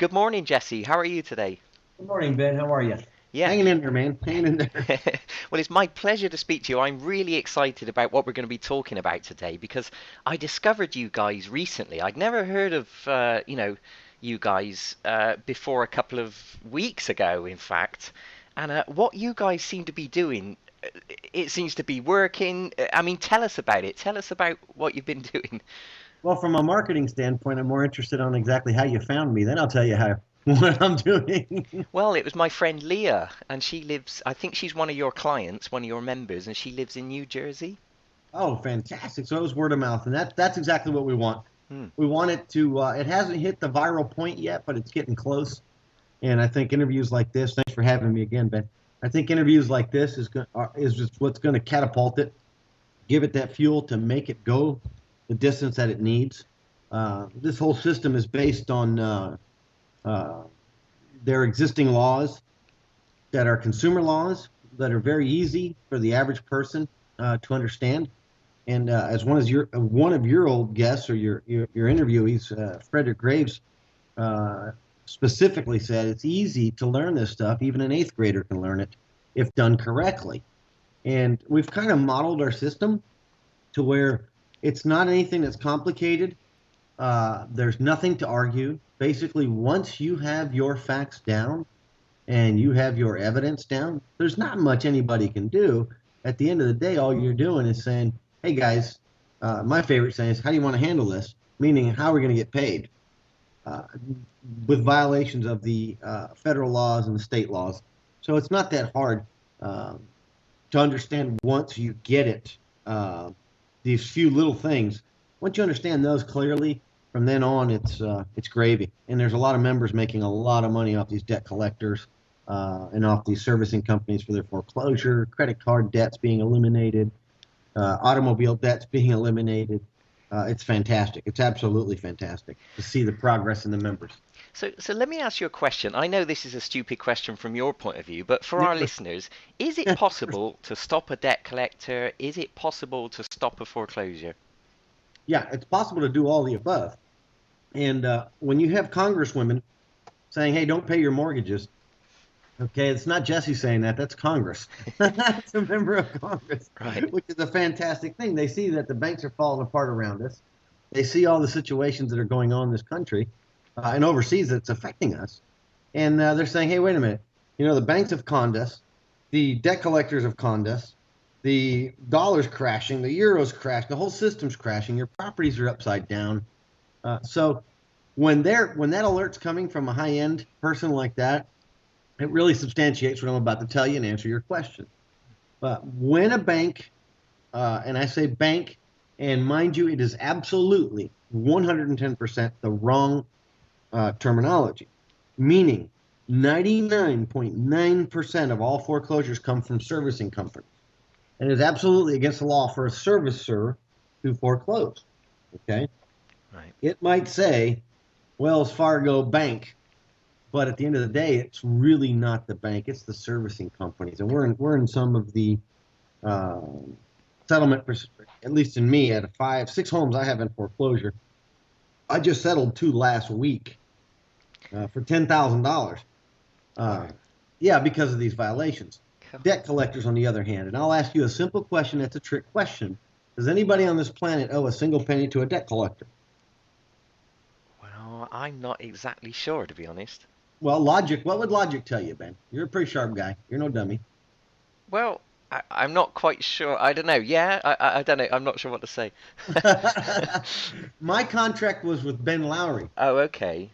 Good morning, Jesse. How are you today? Good morning, Ben. How are you? Yeah. Hanging in there, man. Hanging in there. Well, it's my pleasure to speak to you. I'm really excited about what we're going to be talking about today because I discovered you guys recently. I'd never heard of, you guys before a couple of weeks ago, in fact. And what you guys seem to be doing, it seems to be working. I mean, tell us about it. Tell us about what you've been doing. Well, from a marketing standpoint, I'm more interested on exactly how you found me. Then I'll tell you how what I'm doing. Well, it was my friend Leah, and she lives, I think she's one of your clients, one of your members, and she lives in New Jersey. Oh, fantastic! So it was word of mouth, and that's exactly what we want. Hmm. We want it to. It hasn't hit the viral point yet, but it's getting close. And I think interviews like this. Thanks for having me again, Ben. I think interviews like this is just what's going to catapult it, give it that fuel to make it go the distance that it needs. This whole system is based on uh, their existing laws that are consumer laws that are very easy for the average person to understand. And as one of your old guests or your interviewees, Frederick Graves, uh, specifically said, it's easy to learn this stuff. Even an eighth grader can learn it if done correctly. And we've kind of modeled our system to where it's not anything that's complicated. There's nothing to argue. Basically, once you have your facts down and you have your evidence down, there's not much anybody can do. At the end of the day, all you're doing is saying, hey guys, my favorite saying is, how do you want to handle this? Meaning, how are we going to get paid? Uh, with violations of the federal laws and the state laws. So it's not that hard uh, to understand once you get it. These few little things. Once you understand those clearly, from then on it's gravy. And there's a lot of members making a lot of money off these debt collectors and off these servicing companies for their foreclosure, credit card debts being eliminated, automobile debts being eliminated. It's fantastic. It's absolutely fantastic to see the progress in the members. So let me ask you a question. I know this is a stupid question from your point of view, but for Yeah, our listeners, is it possible to stop a debt collector? Is it possible to stop a foreclosure? yeah, it's possible to do all the above. And when you have congresswomen saying, "Hey, don't pay your mortgages," okay, it's not Jesse saying that. That's Congress. That's a member of Congress, Right. which is a fantastic thing. They see that the banks are falling apart around us. They see all the situations that are going on in this country and overseas that's affecting us. And they're saying, hey, wait a minute. You know, the banks have conned us. The debt collectors have conned us. The dollar's crashing. The euro's crashing. The whole system's crashing. Your properties are upside down. So when that alert's coming from a high end person like that, it really substantiates what I'm about to tell you and answer your question. But when a bank, and I say bank, and mind you, it is absolutely 110% the wrong terminology, meaning 99.9% of all foreclosures come from servicing companies. And it is absolutely against the law for a servicer to foreclose. Okay? Right. It might say Wells Fargo Bank, but at the end of the day, it's really not the bank; it's the servicing companies. And we're in some of the uh, settlement, at least in me, out of 6 homes I have in foreclosure. I just settled two last week for $10,000. Uh, Wow. yeah, because of these violations. Cool. Debt collectors, on the other hand, and I'll ask you a simple question. That's a trick question. Does anybody on this planet owe a single penny to a debt collector? Well, I'm not exactly sure, to be honest. Well, logic. What would logic tell you, Ben? You're a pretty sharp guy. You're no dummy. Well, I'm not quite sure. I don't know. Yeah, I don't know. I'm not sure what to say. My contract was with Ben Lowrey, Oh, okay.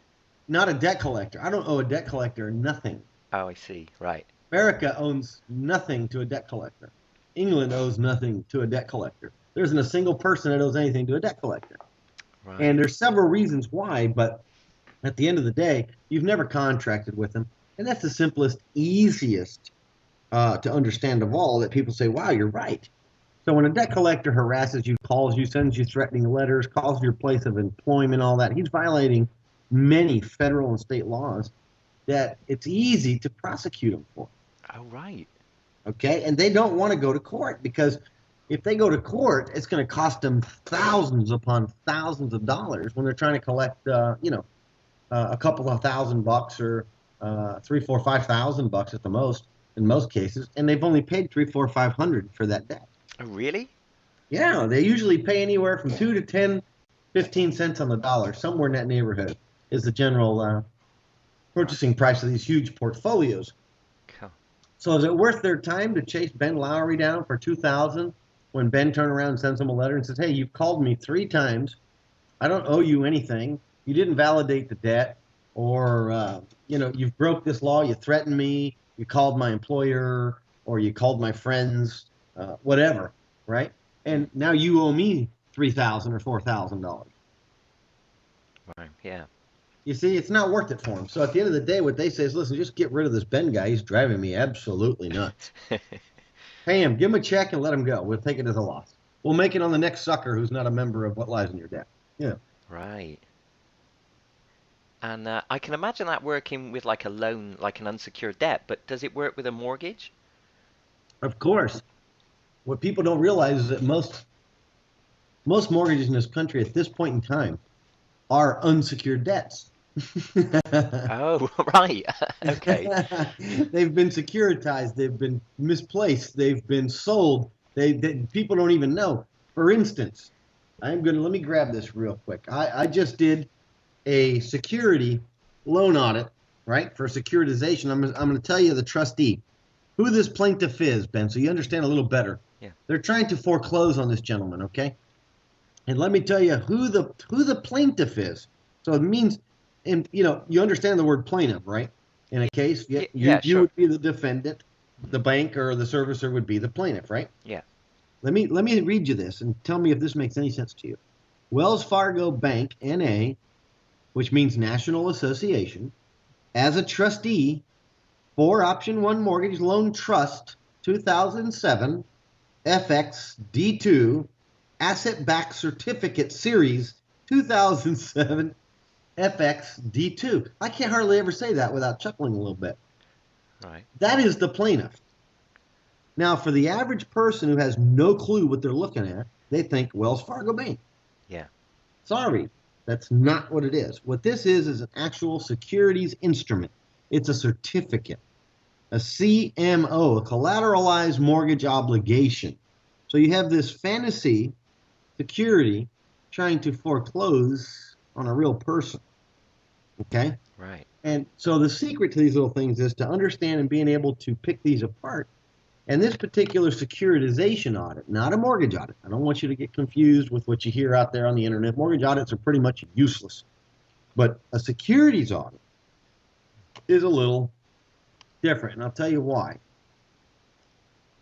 not a debt collector. I don't owe a debt collector nothing. Oh, I see. Right. America owns nothing to a debt collector. England owes nothing to a debt collector. There isn't a single person that owes anything to a debt collector. And Right. there's several reasons why, but at the end of the day, you've never contracted with them. And that's the simplest, easiest to understand of all that people say, wow, you're right. So when a debt collector harasses you, calls you, sends you threatening letters, calls your place of employment, all that, he's violating many federal and state laws that it's easy to prosecute him for. Oh, right. Okay, and they don't want to go to court because if they go to court, it's going to cost them thousands upon thousands of dollars when they're trying to collect, a couple of $1,000 or three, four, $5,000 at the most in most cases, and they've only paid three, four, 500 for that debt. Oh, really? Yeah, they usually pay anywhere from 2 to 10, 15 cents on the dollar, somewhere in that neighborhood is the general Wow. purchasing price of these huge portfolios. Cool. So is it worth their time to chase Ben Lowrey down for 2,000 when Ben turned around and sends him a letter and says, "Hey, you've called me 3 times. I don't owe you anything. You didn't validate the debt, or you've broke this law. You threatened me. You called my employer, or you called my friends, whatever, right? Yeah. And now you owe me 3,000 or $4,000. Right. Yeah. You see, it's not worth it for them. So at the end of the day, what they say is, listen, just get rid of this Ben guy. He's driving me absolutely nuts. Pay him, give him a check, and let him go. We'll take it as a loss. We'll make it on the next sucker who's not a member of What Lies in Your Debt. Yeah, Right. And I can imagine that working with like a loan, like an unsecured debt, but does it work with a mortgage? of course. What people don't realize is that most mortgages in this country at this point in time are unsecured debts. Oh, right. Okay. They've been securitized. They've been misplaced. They've been sold. People don't even know. For instance, let me grab this real quick. I just did a security loan audit, right, for securitization. I'm going to tell you the trustee, who this plaintiff is, Ben, so you understand a little better. Yeah. They're trying to foreclose on this gentleman, okay? And let me tell you who the plaintiff is. So it means, and you understand the word plaintiff, right? In a case, Yeah. you Yeah. you Sure. would be the defendant, the bank or the servicer would be the plaintiff, right? Yeah. Let me read you this and tell me if this makes any sense to you. Wells Fargo Bank N.A., which means National Association, as a trustee for Option 1 Mortgage Loan Trust 2007 FXD2 Asset-Backed Certificate Series 2007 FXD2. I can't hardly ever say that without chuckling a little bit. Right. That is the plaintiff. Now, for the average person who has no clue what they're looking at, they think Wells Fargo Bank. Yeah. Sorry, that's not what it is. What this is an actual securities instrument. It's a certificate, a CMO, a collateralized mortgage obligation. So you have this fantasy security trying to foreclose on a real person. Okay? Right. And so the secret to these little things is to understand and being able to pick these apart. And this particular securitization audit, not a mortgage audit. I don't want you to get confused with what you hear out there on the internet. Mortgage audits are pretty much useless. But a securities audit is a little different, and I'll tell you why.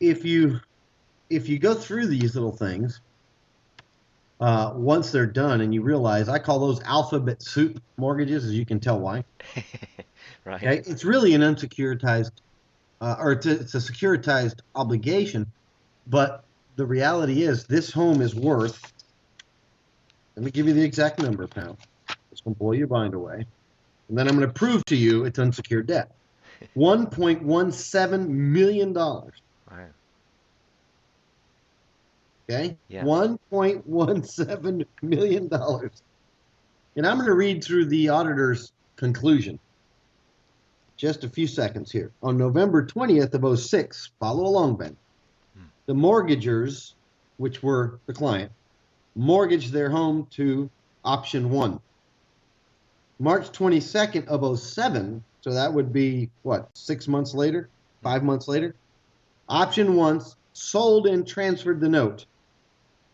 If you go through these little things, once they're done and you realize, I call those alphabet soup mortgages, as you can tell why. Right. Okay? It's really an unsecuritized, or it's a securitized obligation, but the reality is this home is worth, let me give you the exact number, pal. It's going to blow your mind away. And then I'm going to prove to you it's unsecured debt. $1.17 million. Wow. Okay? Yeah. $1.17 million. And I'm going to read through the auditor's conclusion. Just a few seconds here. On November 20th of 06, follow along, Ben, the mortgagers, which were the client, mortgaged their home to Option 1. March 22nd of 07, so that would be, 6 months later, 5 months later, Option 1 sold and transferred the note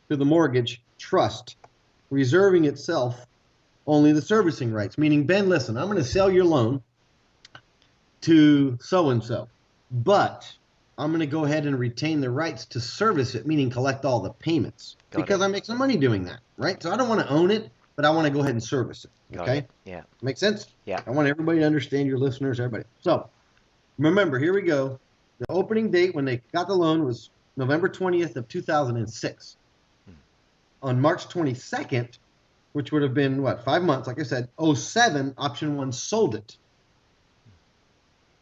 to the mortgage trust, reserving itself only the servicing rights. Meaning, Ben, listen, I'm going to sell your loan to so-and-so, but I'm going to go ahead and retain the rights to service it, meaning collect all the payments, because I make some money doing that, right? So I don't want to own it, but I want to go ahead and service it, okay? Yeah. Make sense? Yeah. I want everybody to understand, your listeners, everybody. So remember, here we go. The opening date when they got the loan was November 20th of 2006. On March 22nd, which would have been, 5 months, like I said, 07, Option 1 sold it.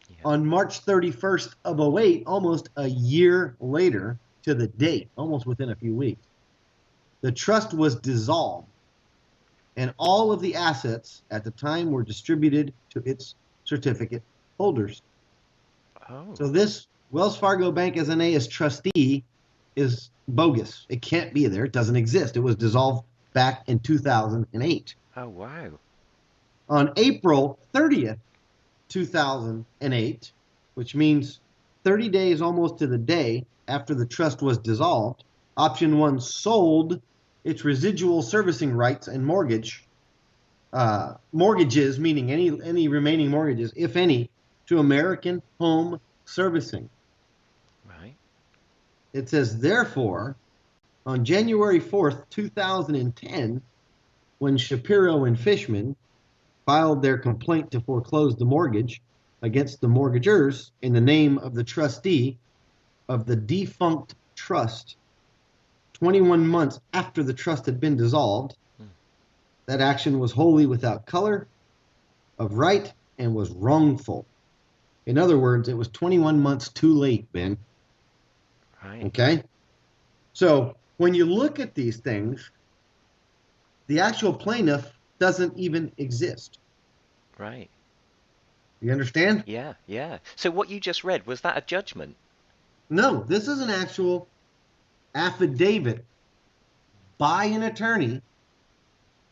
Yeah. On March 31st of 08, almost a year later to the date, almost within a few weeks, the trust was dissolved and all of the assets at the time were distributed to its certificate holders. Oh. So this Wells Fargo Bank as an A as trustee is bogus. It can't be there. It doesn't exist. It was dissolved back in 2008. Oh, wow. On April 30th, 2008, which means 30 days almost to the day after the trust was dissolved, Option 1 sold its residual servicing rights and mortgages, meaning any remaining mortgages, if any, to American Home Servicing. Right. It says, therefore, on January 4th, 2010, when Shapiro and Fishman filed their complaint to foreclose the mortgage against the mortgagors in the name of the trustee of the defunct trust, 21 months after the trust had been dissolved, that action was wholly without color of right and was wrongful. In other words, it was 21 months too late, Ben. Right. Okay? So when you look at these things, the actual plaintiff doesn't even exist. Right. You understand? Yeah, yeah. So what you just read, was that a judgment? No, this is an actual affidavit by an attorney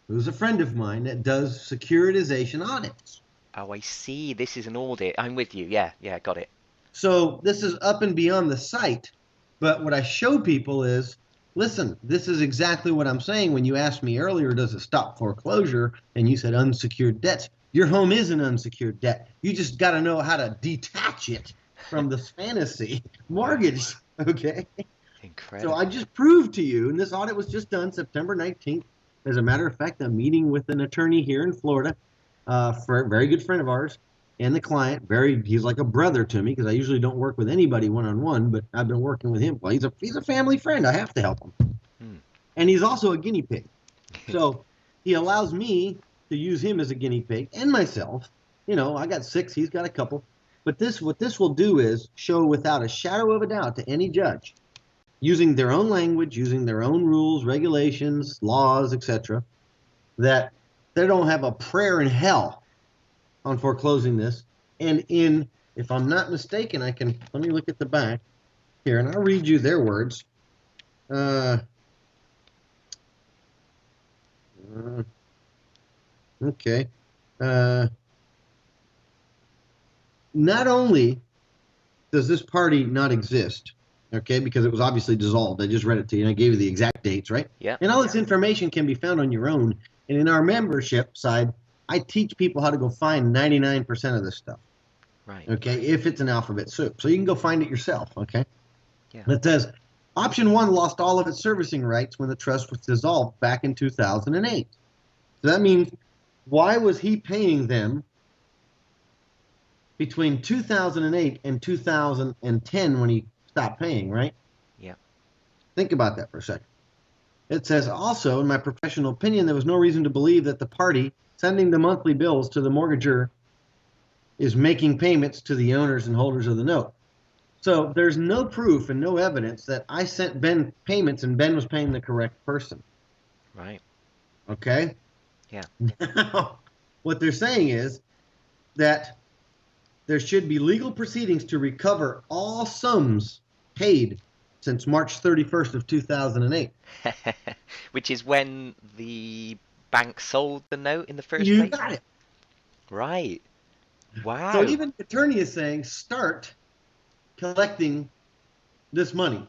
who's a friend of mine that does securitization audits. Oh, I see. This is an audit. I'm with you. Yeah, yeah, got it. So this is up and beyond the site. But what I show people is, listen, this is exactly what I'm saying when you asked me earlier, does it stop foreclosure? And you said unsecured debts. Your home is an unsecured debt. You just got to know how to detach it from this fantasy mortgage. Okay. So Incredible. I just proved to you, and this audit was just done September 19th. As a matter of fact, I'm meeting with an attorney here in Florida, for a very good friend of ours, and the client. He's like a brother to me because I usually don't work with anybody one-on-one, but I've been working with him. Well, he's a family friend. I have to help him, and he's also a guinea pig. So he allows me to use him as a guinea pig and myself. You know, I got 6, he's got a couple. But what this will do is show without a shadow of a doubt to any judge, using their own language, using their own rules, regulations, laws, etc., that they don't have a prayer in hell on foreclosing this. And if I'm not mistaken, let me look at the back here, and I'll read you their words. Okay. Not only does this party not exist, okay, because it was obviously dissolved. I just read it to you, and I gave you the exact dates, right? Yeah. And all this information can be found on your own. And in our membership side, I teach people how to go find 99% of this stuff. Right. Okay, if it's an alphabet soup. So you can go find it yourself, okay? Yeah. It says, Option 1 lost all of its servicing rights when the trust was dissolved back in 2008. So that means, why was he paying them between 2008 and 2010 when he stopped paying, right? Yeah. Think about that for a second. It says, also, in my professional opinion, there was no reason to believe that the party sending the monthly bills to the mortgager is making payments to the owners and holders of the note. So there's no proof and no evidence that I sent Ben payments and Ben was paying the correct person. Right. Okay? Yeah. Now, what they're saying is that there should be legal proceedings to recover all sums paid since March 31st of 2008. Which is when the bank sold the note in the first You place? got it. Right. Wow. So even the attorney is saying, start collecting this money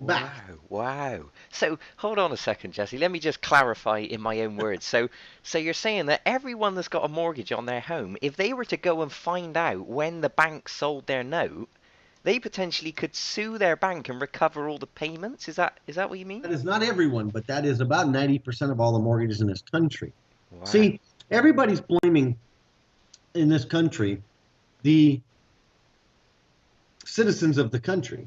back. Wow. So hold on a second, Jesse. Let me just clarify in my own words. So you're saying that everyone that's got a mortgage on their home, if they were to go and find out when the bank sold their note, they potentially could sue their bank and recover all the payments? Is that what you mean? That is not everyone, but that is about 90% of all the mortgages in this country. Wow. See, everybody's blaming in this country the citizens of the country.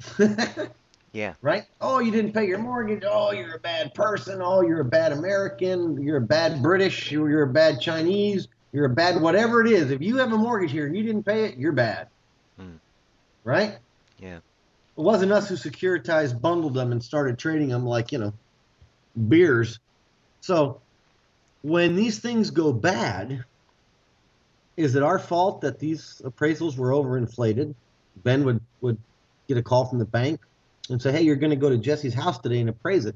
Yeah. Right? Oh, you didn't pay your mortgage. Oh, you're a bad person. Oh, you're a bad American. You're a bad British. You're a bad Chinese. You're a bad whatever it is. If you have a mortgage here and you didn't pay it, you're bad. Right? Yeah. It wasn't us who securitized, bundled them, and started trading them like, beers. So when these things go bad, is it our fault that these appraisals were overinflated? Ben would get a call from the bank and say, "Hey, you're going to go to Jesse's house today and appraise it.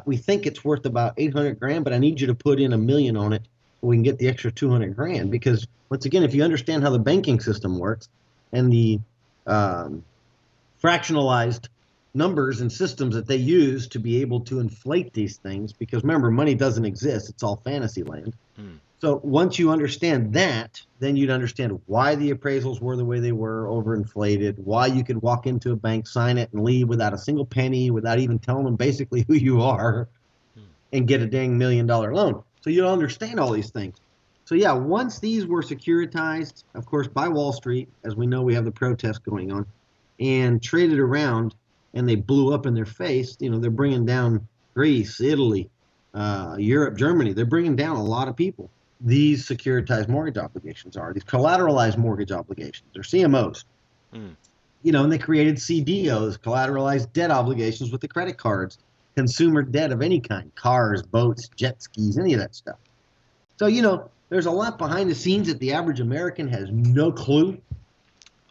We think it's worth about 800 grand, but I need you to put in a million on it so we can get the extra 200 grand." Because once again, if you understand how the banking system works and the um, fractionalized numbers and systems that they use to be able to inflate these things, because remember, money doesn't exist; it's all fantasy land. Hmm. So once you understand that, then you'd understand why the appraisals were the way they were, overinflated, why you could walk into a bank, sign it, and leave without a single penny, without even telling them basically who you are, Hmm. and get a dang $1 million loan. So you'll understand all these things. So yeah, once these were securitized, of course, by Wall Street, as we know, we have the protests going on, and traded around, and they blew up in their face. They're bringing down Greece, Italy, Europe, Germany. They're bringing down a lot of people. These securitized mortgage obligations are these collateralized mortgage obligations, or CMOs. Hmm. And they created CDOs, collateralized debt obligations with the credit cards, consumer debt of any kind, cars, boats, jet skis, any of that stuff. So, there's a lot behind the scenes that the average American has no clue.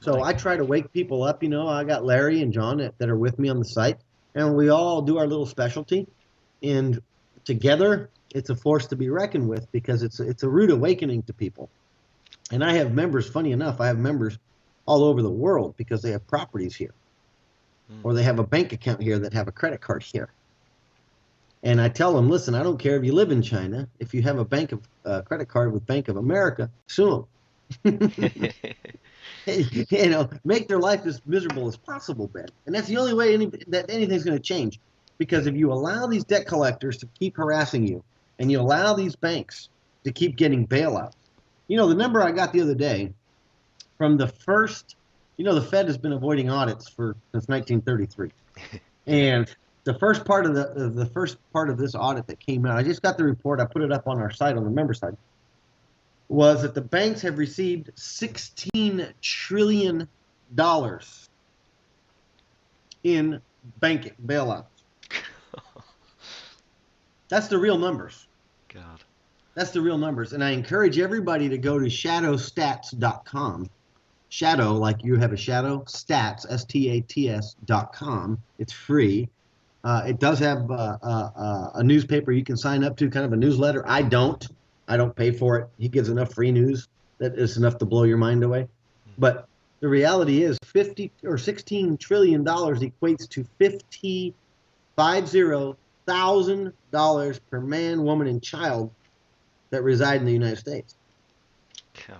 So Right. I try to wake people up. I got Larry and John that are with me on the site, and we all do our little specialty. And together, it's a force to be reckoned with because it's a rude awakening to people. And I have members, funny enough, I have members all over the world because they have properties here, Hmm. or they have a bank account here that have a credit card here. And I tell them, listen, I don't care if you live in China. If you have a bank of credit card with Bank of America, sue them. Make their life as miserable as possible, Ben. And that's the only way that anything's going to change. Because if you allow these debt collectors to keep harassing you, and you allow these banks to keep getting bailouts, the number I got the other day from the first, the Fed has been avoiding audits since 1933, Yeah. and the first part of the first part of this audit that came out, I just got the report. I put it up on our site on the member side. Was that the banks have received $16 trillion in banking bailouts. That's the real numbers. God. That's the real numbers. And I encourage everybody to go to shadowstats.com. Shadow, like you have a shadow, stats, STATS.com. It's free. It does have a newspaper you can sign up to, kind of a newsletter. I don't pay for it. He gives enough free news that is enough to blow your mind away. But the reality is 50 or $16 trillion equates to $50,000 per man, woman, and child that reside in the United States. God.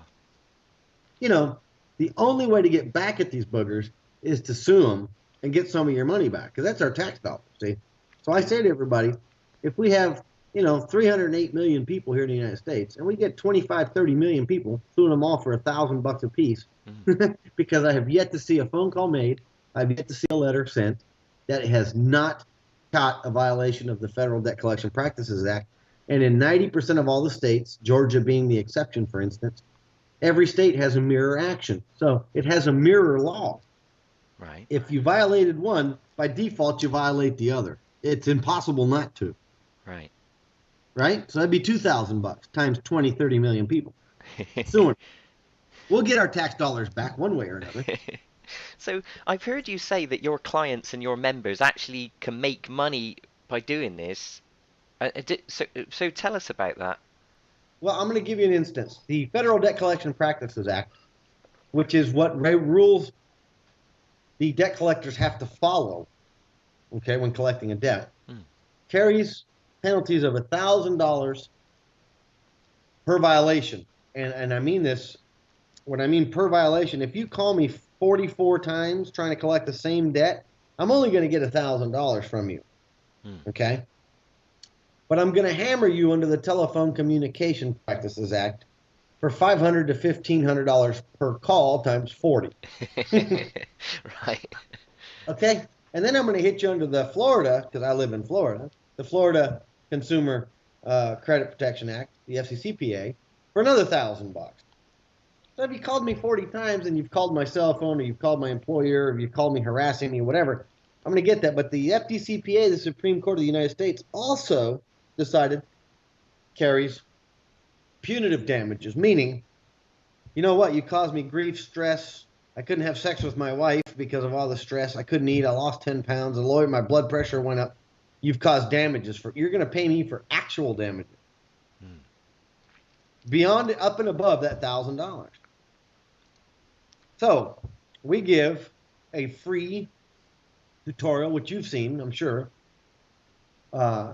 The only way to get back at these boogers is to sue them and get some of your money back, because that's our tax dollars, see? So I say to everybody, if we have 308 million people here in the United States, and we get 25, 30 million people, suing them all for $1,000 a piece, Hmm. because I have yet to see a phone call made, I've yet to see a letter sent that has not caught a violation of the Federal Debt Collection Practices Act. And in 90% of all the states, Georgia being the exception, for instance, every state has a mirror action. So it has a mirror law. Right. If you violated one, by default, you violate the other. It's impossible not to. Right. Right? So that'd be $2,000 times 20, 30 million people. Soon. We'll get our tax dollars back one way or another. So I've heard you say that your clients and your members actually can make money by doing this. So tell us about that. Well, I'm going to give you an instance. The Federal Debt Collection Practices Act, which is what rules the debt collectors have to follow, okay, when collecting a debt, Hmm. carries penalties of $1,000 per violation. And I mean this, when I mean per violation, if you call me 44 times trying to collect the same debt, I'm only going to get $1,000 from you, Hmm. okay? But I'm going to hammer you under the Telephone Communication Practices Act for $500 to $1,500 per call times 40. Right. Okay? And then I'm going to hit you under the Florida, because I live in Florida, the Florida Consumer Credit Protection Act, the FCCPA, for another $1,000. So if you called me 40 times and you've called my cell phone, or you've called my employer, or you've called me harassing me, whatever, I'm going to get that. But the FDCPA, the Supreme Court of the United States, also decided carries punitive damages, meaning, you know what, you caused me grief, stress. I couldn't have sex with my wife because of all the stress. I couldn't eat. I lost 10 pounds. The lawyer, my blood pressure went up. You've caused damages you're going to pay me for actual damages. Mm. Beyond, up and above that $1,000. So we give a free tutorial, which you've seen, I'm sure, uh,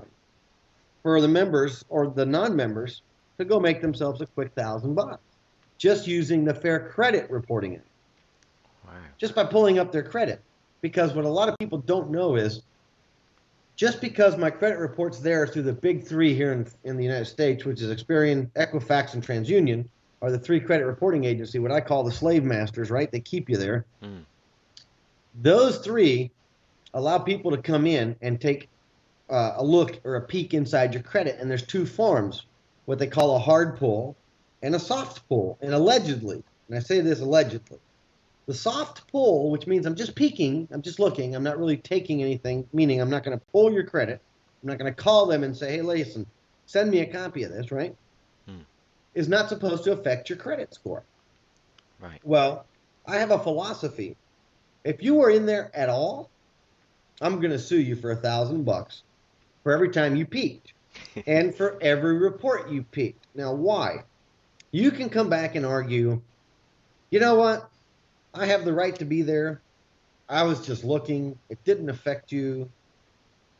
for the members or the non-members to go make themselves a quick $1,000 just using the Fair Credit Reporting Act. Wow. Just by pulling up their credit. Because what a lot of people don't know is just because my credit report's there through the big three here in the United States, which is Experian, Equifax, and TransUnion, are the three credit reporting agency, what I call the slave masters, right? They keep you there. Mm. Those three allow people to come in and take a look or a peek inside your credit. And there's two forms, what they call a hard pull and a soft pull. And allegedly, and I say this allegedly, the soft pull, which means I'm just peeking, I'm just looking, I'm not really taking anything, meaning I'm not going to pull your credit. I'm not going to call them and say, hey, listen, send me a copy of this, right? Mm. Is not supposed to affect your credit score. Right. Well, I have a philosophy. If you were in there at all, I'm going to sue you for $1,000 for every time you peeked and for every report you peeked. Now, why? You can come back and argue, you know what? I have the right to be there. I was just looking. It didn't affect you.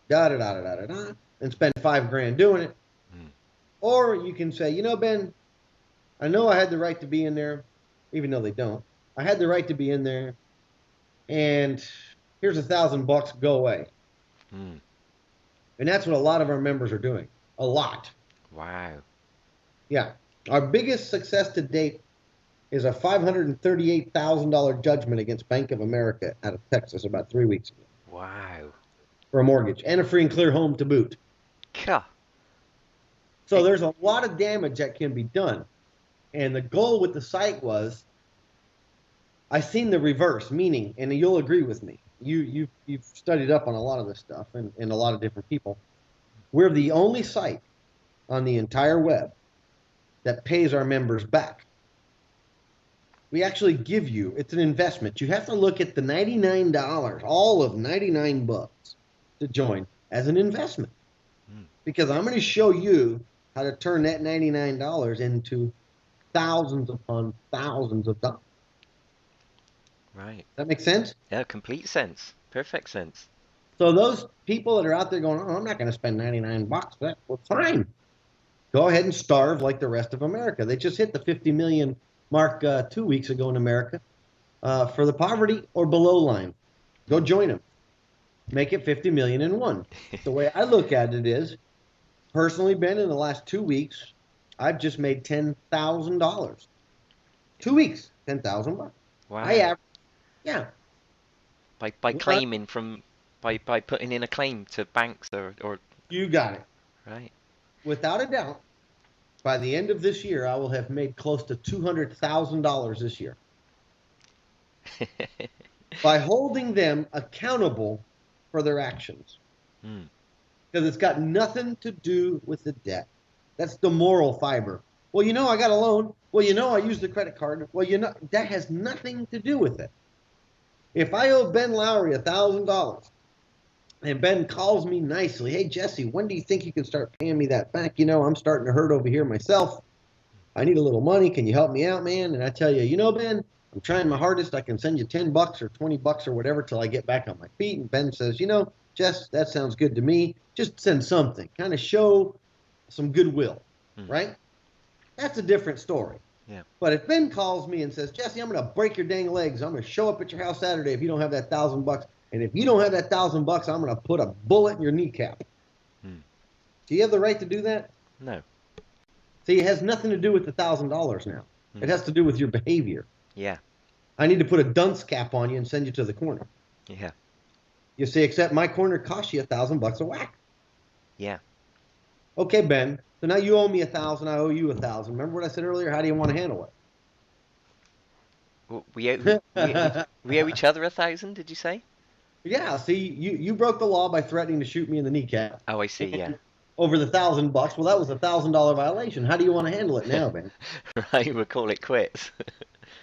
Da da da da da da. And spend $5,000 doing it. Mm. Or you can say, you know, Ben, I know I had the right to be in there, even though they don't. I had the right to be in there, and here's $1,000. Go away. Mm. And that's what a lot of our members are doing. A lot. Wow. Yeah. Our biggest success to date is a $538,000 judgment against Bank of America out of Texas about 3 weeks ago Wow. for a mortgage and a free and clear home to boot. Ka. So there's a lot of damage that can be done. And the goal with the site was, I seen the reverse, meaning, and you'll agree with me, you've studied up on a lot of this stuff and a lot of different people. We're the only site on the entire web that pays our members back. We actually give you, it's an investment. You have to look at the $99, all of $99 to join as an investment. Mm. Because I'm going to show you how to turn that $99 into thousands upon thousands of dollars. Right. That makes sense? Yeah, complete sense. Perfect sense. So those people that are out there going, oh, I'm not going to spend $99 for that. Well, fine. Go ahead and starve like the rest of America. They just hit the 50 million mark 2 weeks ago in America for the poverty or below line. Go join them. Make it 50 million and one. The way I look at it is, personally, Ben, in the last 2 weeks, I've just made $10,000. 2 weeks, $10,000. Wow. I average, yeah. By claiming from by putting in a claim to banks or You got it. right. Without a doubt, by the end of this year, I will have made close to $200,000 this year by holding them accountable for their actions. Mm. Because it's got nothing to do with the debt. That's the moral fiber. Well, you know, I got a loan. Well, you know, I used the credit card. Well, you know, that has nothing to do with it. If I owe Ben Lowrey $1,000 and Ben calls me nicely, hey, Jesse, when do you think you can start paying me that back? You know, I'm starting to hurt over here myself. I need a little money. Can you help me out, man? And I tell you, you know, Ben, I'm trying my hardest. I can send you $10 or $20 or whatever till I get back on my feet. And Ben says, you know, Jess, that sounds good to me. Just send something. Kind of show some goodwill, right? That's a different story. Yeah. But if Ben calls me and says, Jesse, I'm going to break your dang legs. I'm going to show up at your house Saturday if you don't have that $1,000. And if you don't have that $1,000, I'm going to put a bullet in your kneecap. Hmm. Do you have the right to do that? No. See, it has nothing to do with the $1,000 now. It has to do with your behavior. Yeah. I need to put a dunce cap on you and send you to the corner. Yeah. You see, except my corner costs you $1,000 a whack. Yeah. Okay, Ben. So now you owe me $1,000. I owe you $1,000. Remember what I said earlier? How do you want to handle it? We owe each other 1,000. Did you say? Yeah. See, you broke the law by threatening to shoot me in the kneecap. Oh, I see. Yeah. over the $1,000. Well, that was $1,000 violation. How do you want to handle it now, Ben? Right, we'll call it quits.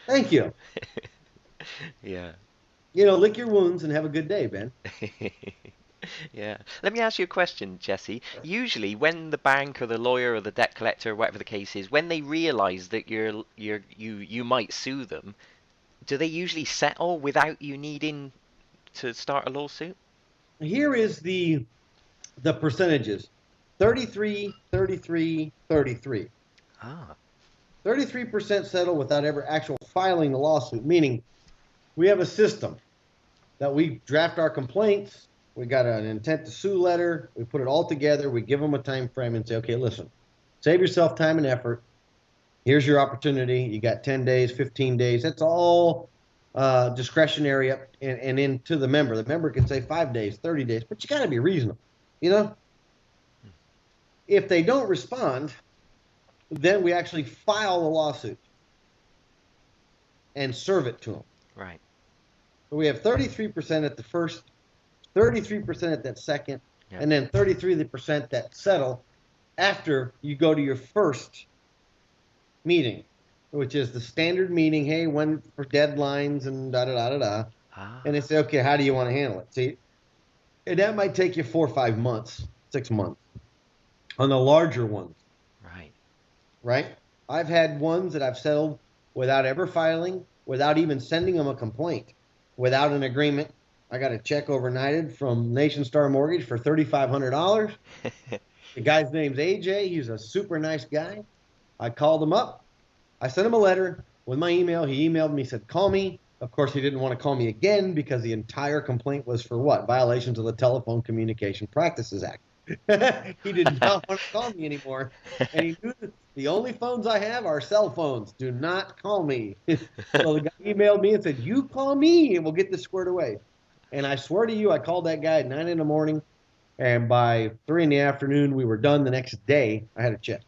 Thank you. Yeah. Lick your wounds and have a good day, Ben. Yeah. Let me ask you a question, Jesse. Usually, when the bank or the lawyer or the debt collector, whatever the case is, when they realize that you might sue them, do they usually settle without you needing to start a lawsuit? Here is the percentages. 33, 33, 33. Ah. 33% settle without ever actual filing the lawsuit, meaning we have a system that we draft our complaints, we got an intent to sue letter, we put it all together, we give them a time frame and say, okay, listen, save yourself time and effort. Here's your opportunity. You got 10 days, 15 days. That's all discretionary up and into the member. The member can say 5 days, 30 days, but you got to be reasonable. You know, if they don't respond, then we actually file a lawsuit and serve it to them. Right. So we have 33% at the first, 33% at that second, Yeah. and then 33% that settle after you go to your first meeting, which is the standard meeting. Hey, when for deadlines and da da da da da. And they Ah. say, okay, how do you want to handle it? See, and that might take you 4 or 5 months, 6 months on the larger ones, Right. right? I've had ones that I've settled without ever filing, without even sending them a complaint, without an agreement. I got a check overnighted from Nation Star Mortgage for $3,500. The guy's name's AJ. He's a super nice guy. I called him up. I sent him a letter with my email. He emailed me, said, call me. Of course, he didn't want to call me again because the entire complaint was for what? Violations of the Telephone Communication Practices Act. He did not want to call me anymore. And he knew that the only phones I have are cell phones. Do not call me. So the guy emailed me and said, you call me and we'll get this squared away. And I swear to you, I called that guy at 9 in the morning. And by 3 in the afternoon, we were done. The next day, I had a check.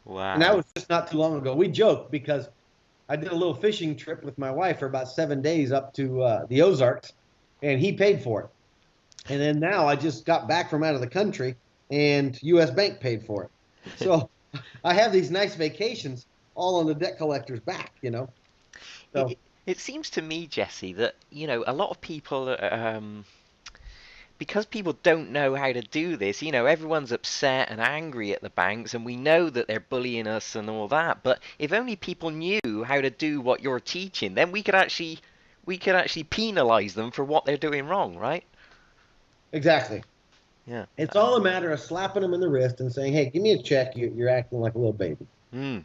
And that Wow. was just not too long ago. We joked because I did a little fishing trip with my wife for about 7 days up to the Ozarks, and he paid for it. And then now I just got back from out of the country, and U.S. Bank paid for it. So I have these nice vacations all on the debt collector's back. It, So it, it seems to me, Jesse, that, a lot of people, because people don't know how to do this, everyone's upset and angry at the banks, and we know that they're bullying us and all that. But if only people knew how to do what you're teaching, then we could actually penalize them for what they're doing wrong, right? exactly. Yeah. It's all a matter of slapping them in the wrist and saying, hey, give me a check. You're acting like a little baby. Mm.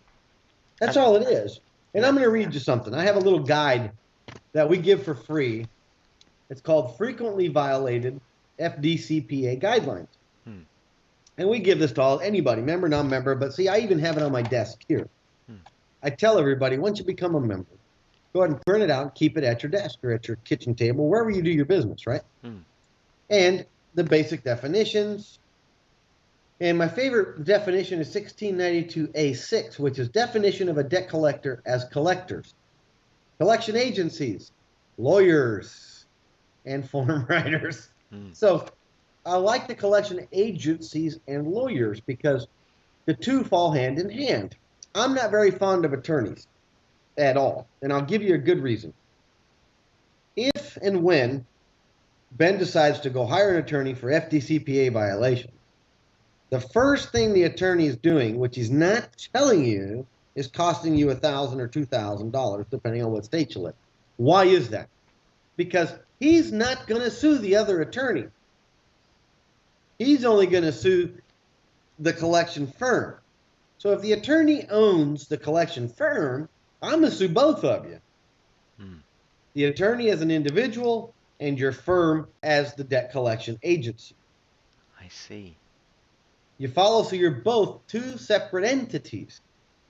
That's And all it is. And yeah. I'm going to read you something. I have a little guide that we give for free. It's called Frequently Violated FDCPA Guidelines. Mm. And we give this to anybody, member, non-member. But see, I even have it on my desk here. Mm. I tell everybody, once you become a member, go ahead and print it out and keep it at your desk or at your kitchen table, wherever you do your business, right? Mm. And the basic definitions. And my favorite definition is 1692A6, which is definition of a debt collector as collectors, collection agencies, lawyers, and form writers. Mm. So I like the collection agencies and lawyers because the two fall hand in hand. I'm not very fond of attorneys at all, and I'll give you a good reason. If and when Ben decides to go hire an attorney for FDCPA violation, the first thing the attorney is doing, which he's not telling you, is costing you $1,000 or $2,000, depending on what state you live. Why is that? Because he's not going to sue the other attorney. He's only going to sue the collection firm. So if the attorney owns the collection firm, I'm going to sue both of you. Mm. The attorney as an individual and your firm as the debt collection agency. I see. You follow? So you're both two separate entities.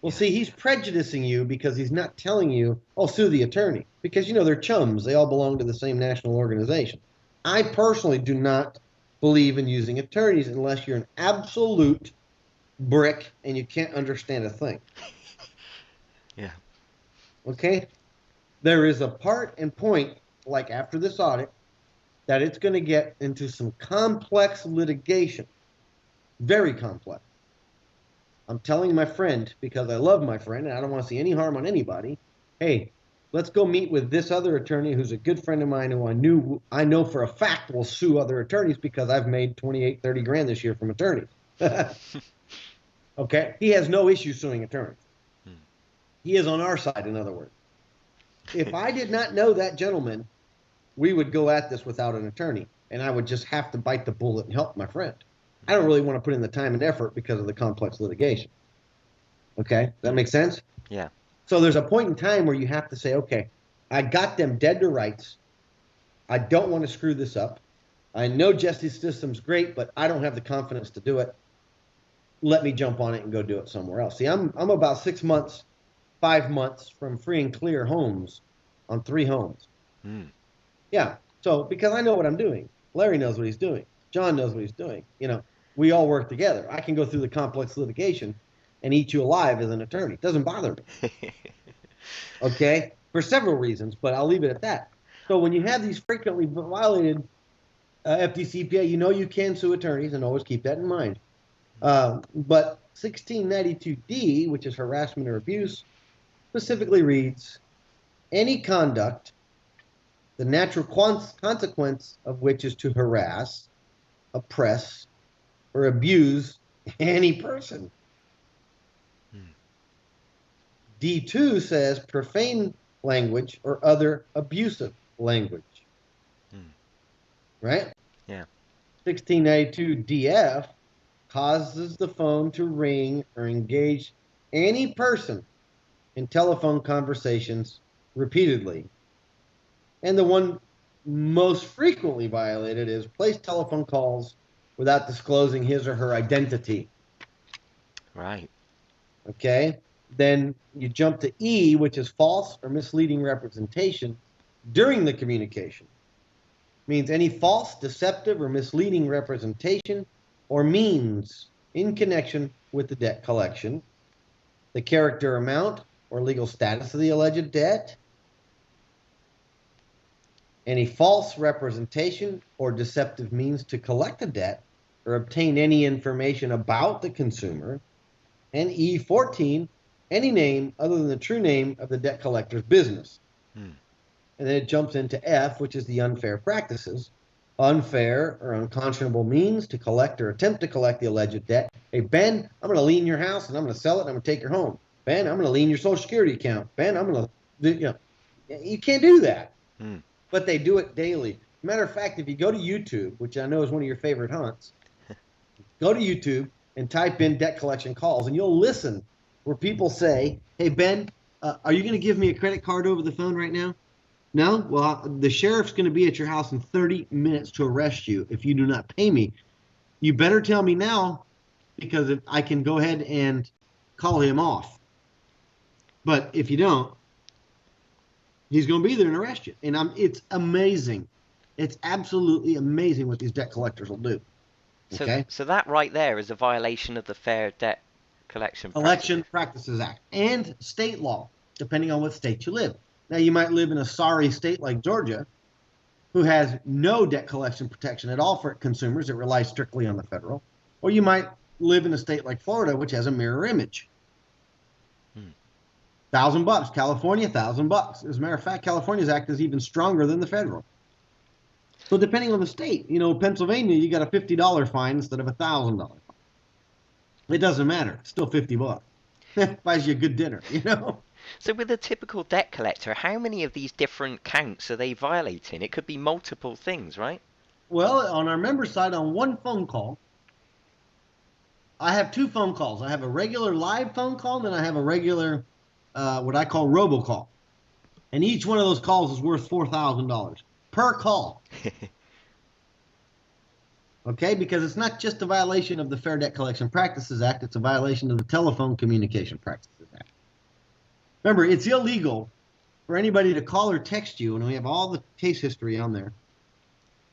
Well, see, he's prejudicing you because he's not telling you, oh, sue the attorney. Because, they're chums. They all belong to the same national organization. I personally do not believe in using attorneys unless you're an absolute brick and you can't understand a thing. Yeah. Okay? There is a part and point, like after this audit, that it's going to get into some complex litigation, very complex. I'm telling my friend, because I love my friend and I don't want to see any harm on anybody, hey, let's go meet with this other attorney who's a good friend of mine who I know for a fact will sue other attorneys because I've made 28, 30 grand this year from attorneys. Okay? He has no issue suing attorneys. He is on our side, in other words. If I did not know that gentleman, we would go at this without an attorney, and I would just have to bite the bullet and help my friend. I don't really want to put in the time and effort because of the complex litigation. Okay? Does that make sense? Yeah. So there's a point in time where you have to say, okay, I got them dead to rights. I don't want to screw this up. I know justice system's great, but I don't have the confidence to do it. Let me jump on it and go do it somewhere else. See, I'm about 6 months, 5 months from free and clear homes on 3 homes. Yeah. So because I know what I'm doing. Larry knows what he's doing. John knows what he's doing. You know, we all work together. I can go through the complex litigation and eat you alive as an attorney. It doesn't bother me. Okay? For several reasons, but I'll leave it at that. So when you have these frequently violated FDCPA, you know you can sue attorneys, and always keep that in mind. But 1692D, which is harassment or abuse, specifically reads, any conduct, the natural consequence of which is to harass, oppress, or abuse any person. D2 says profane language or other abusive language. Right? Yeah. 1692 DF causes the phone to ring or engage any person in telephone conversations repeatedly. And the one most frequently violated is place telephone calls without disclosing his or her identity. Right. Okay? Then you jump to E, which is false or misleading representation during the communication. Means any false, deceptive, or misleading representation or means in connection with the debt collection, the character, amount, or legal status of the alleged debt, any false representation or deceptive means to collect a debt or obtain any information about the consumer, and E14, any name other than the true name of the debt collector's business. And then it jumps into F, which is the unfair practices. Unfair or unconscionable means to collect or attempt to collect the alleged debt. Hey, Ben, I'm going to lien your house and I'm going to sell it and I'm going to take your home. Ben, I'm going to lien your Social Security account. Ben, I'm going to, you can't do that. But they do it daily. Matter of fact, if you go to YouTube, which I know is one of your favorite hunts, go to YouTube and type in debt collection calls and you'll listen where people say, hey, Ben, are you going to give me a credit card over the phone right now? No? Well, the sheriff's going to be at your house in 30 minutes to arrest you if you do not pay me. You better tell me now because I can go ahead and call him off. But if you don't, he's going to be there and arrest you. And it's amazing. It's absolutely amazing what these debt collectors will do. Okay? So that right there is a violation of the Fair Debt Collection Practices Act and state law, depending on what state you live. Now, you might live in a sorry state like Georgia, who has no debt collection protection at all for consumers. It relies strictly on the federal. Or you might live in a state like Florida, which has a mirror image. $1,000. California, $1,000. As a matter of fact, California's act is even stronger than the federal. So depending on the state, Pennsylvania, you got a $50 fine instead of a $1,000 fine. It doesn't matter. It's still $50. Buys you a good dinner, So with a typical debt collector, how many of these different counts are they violating? It could be multiple things, right? Well, on our member side, on one phone call, I have 2 phone calls. I have a regular live phone call, and then I have a regular, what I call robocall. And each one of those calls is worth $4,000 per call. Okay? Because it's not just a violation of the Fair Debt Collection Practices Act, it's a violation of the Telephone Communication Practices Act. Remember, it's illegal for anybody to call or text you, and we have all the case history on there,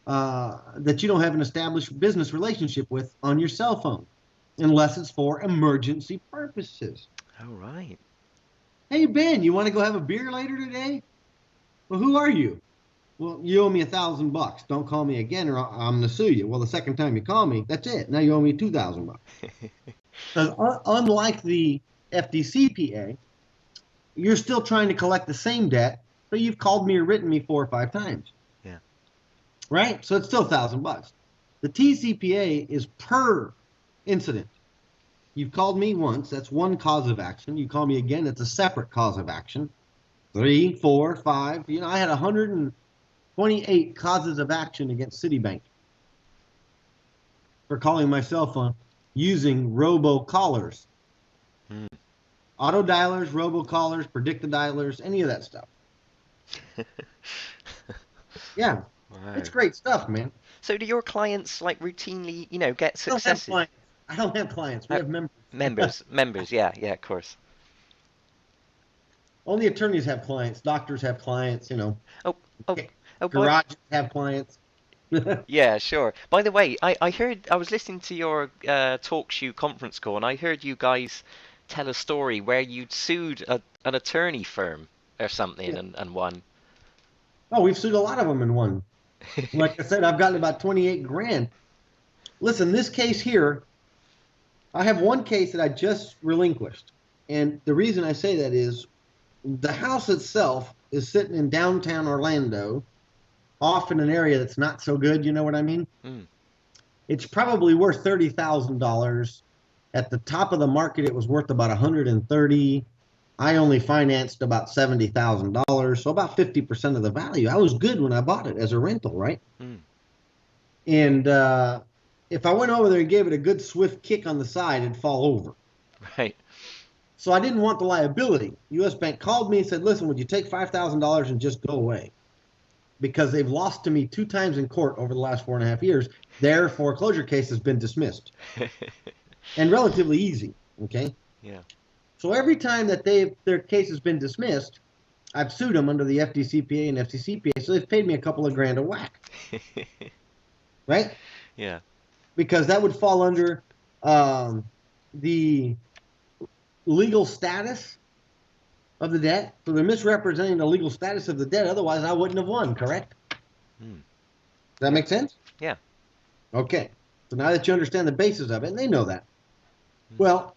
that you don't have an established business relationship with on your cell phone, unless it's for emergency purposes. Oh, right. Hey, Ben, you want to go have a beer later today? Well, who are you? Well, you owe me $1,000. Don't call me again, or I'm gonna sue you. Well, the second time you call me, that's it. Now you owe me $2,000. Unlike the FDCPA, you're still trying to collect the same debt, but you've called me or written me 4 or 5 times, Yeah. right? So it's still $1,000. The TCPA is per incident. You've called me once, that's one cause of action. You call me again, it's a separate cause of action. 3, 4, 5. I had 128 causes of action against Citibank for calling my cell phone using robocallers. Mm. Auto dialers, robocallers, predicted dialers, any of that stuff. Yeah, it's Wow. great stuff, man. So do your clients like routinely, get I don't have successes? clients. I don't have clients. We Uh, have members. members, yeah, yeah, of course. Only attorneys have clients. Doctors have clients. Oh, oh, oh, boy. Garages have clients. Yeah, sure. By the way, I heard I was listening to your talk show conference call, and I heard you guys tell a story where you'd sued an attorney firm or something Yeah. and won. Oh, we've sued a lot of them and won. Like I said, I've gotten about 28 grand. Listen, this case here, I have one case that I just relinquished. And the reason I say that is the house itself is sitting in downtown Orlando, off in an area that's not so good, you know what I mean? Mm. It's probably worth $30,000. At the top of the market, it was worth about 130. I only financed about $70,000, so about 50% of the value. I was good when I bought it as a rental, right? Mm. And if I went over there and gave it a good swift kick on the side, it'd fall over. Right. So I didn't want the liability. U.S. Bank called me and said, listen, would you take $5,000 and just go away? Because they've lost to me 2 times in court over the last 4.5 years. Their foreclosure case has been dismissed and relatively easy. Okay. Yeah. So every time that their case has been dismissed, I've sued them under the FDCPA and FCCPA. So they've paid me a couple of grand a whack, right? Yeah. Because that would fall under the legal status of the debt. So they're misrepresenting the legal status of the debt. Otherwise, I wouldn't have won, correct? Mm. Does that make sense? Yeah. Okay. So now that you understand the basis of it, and they know that. Mm. Well,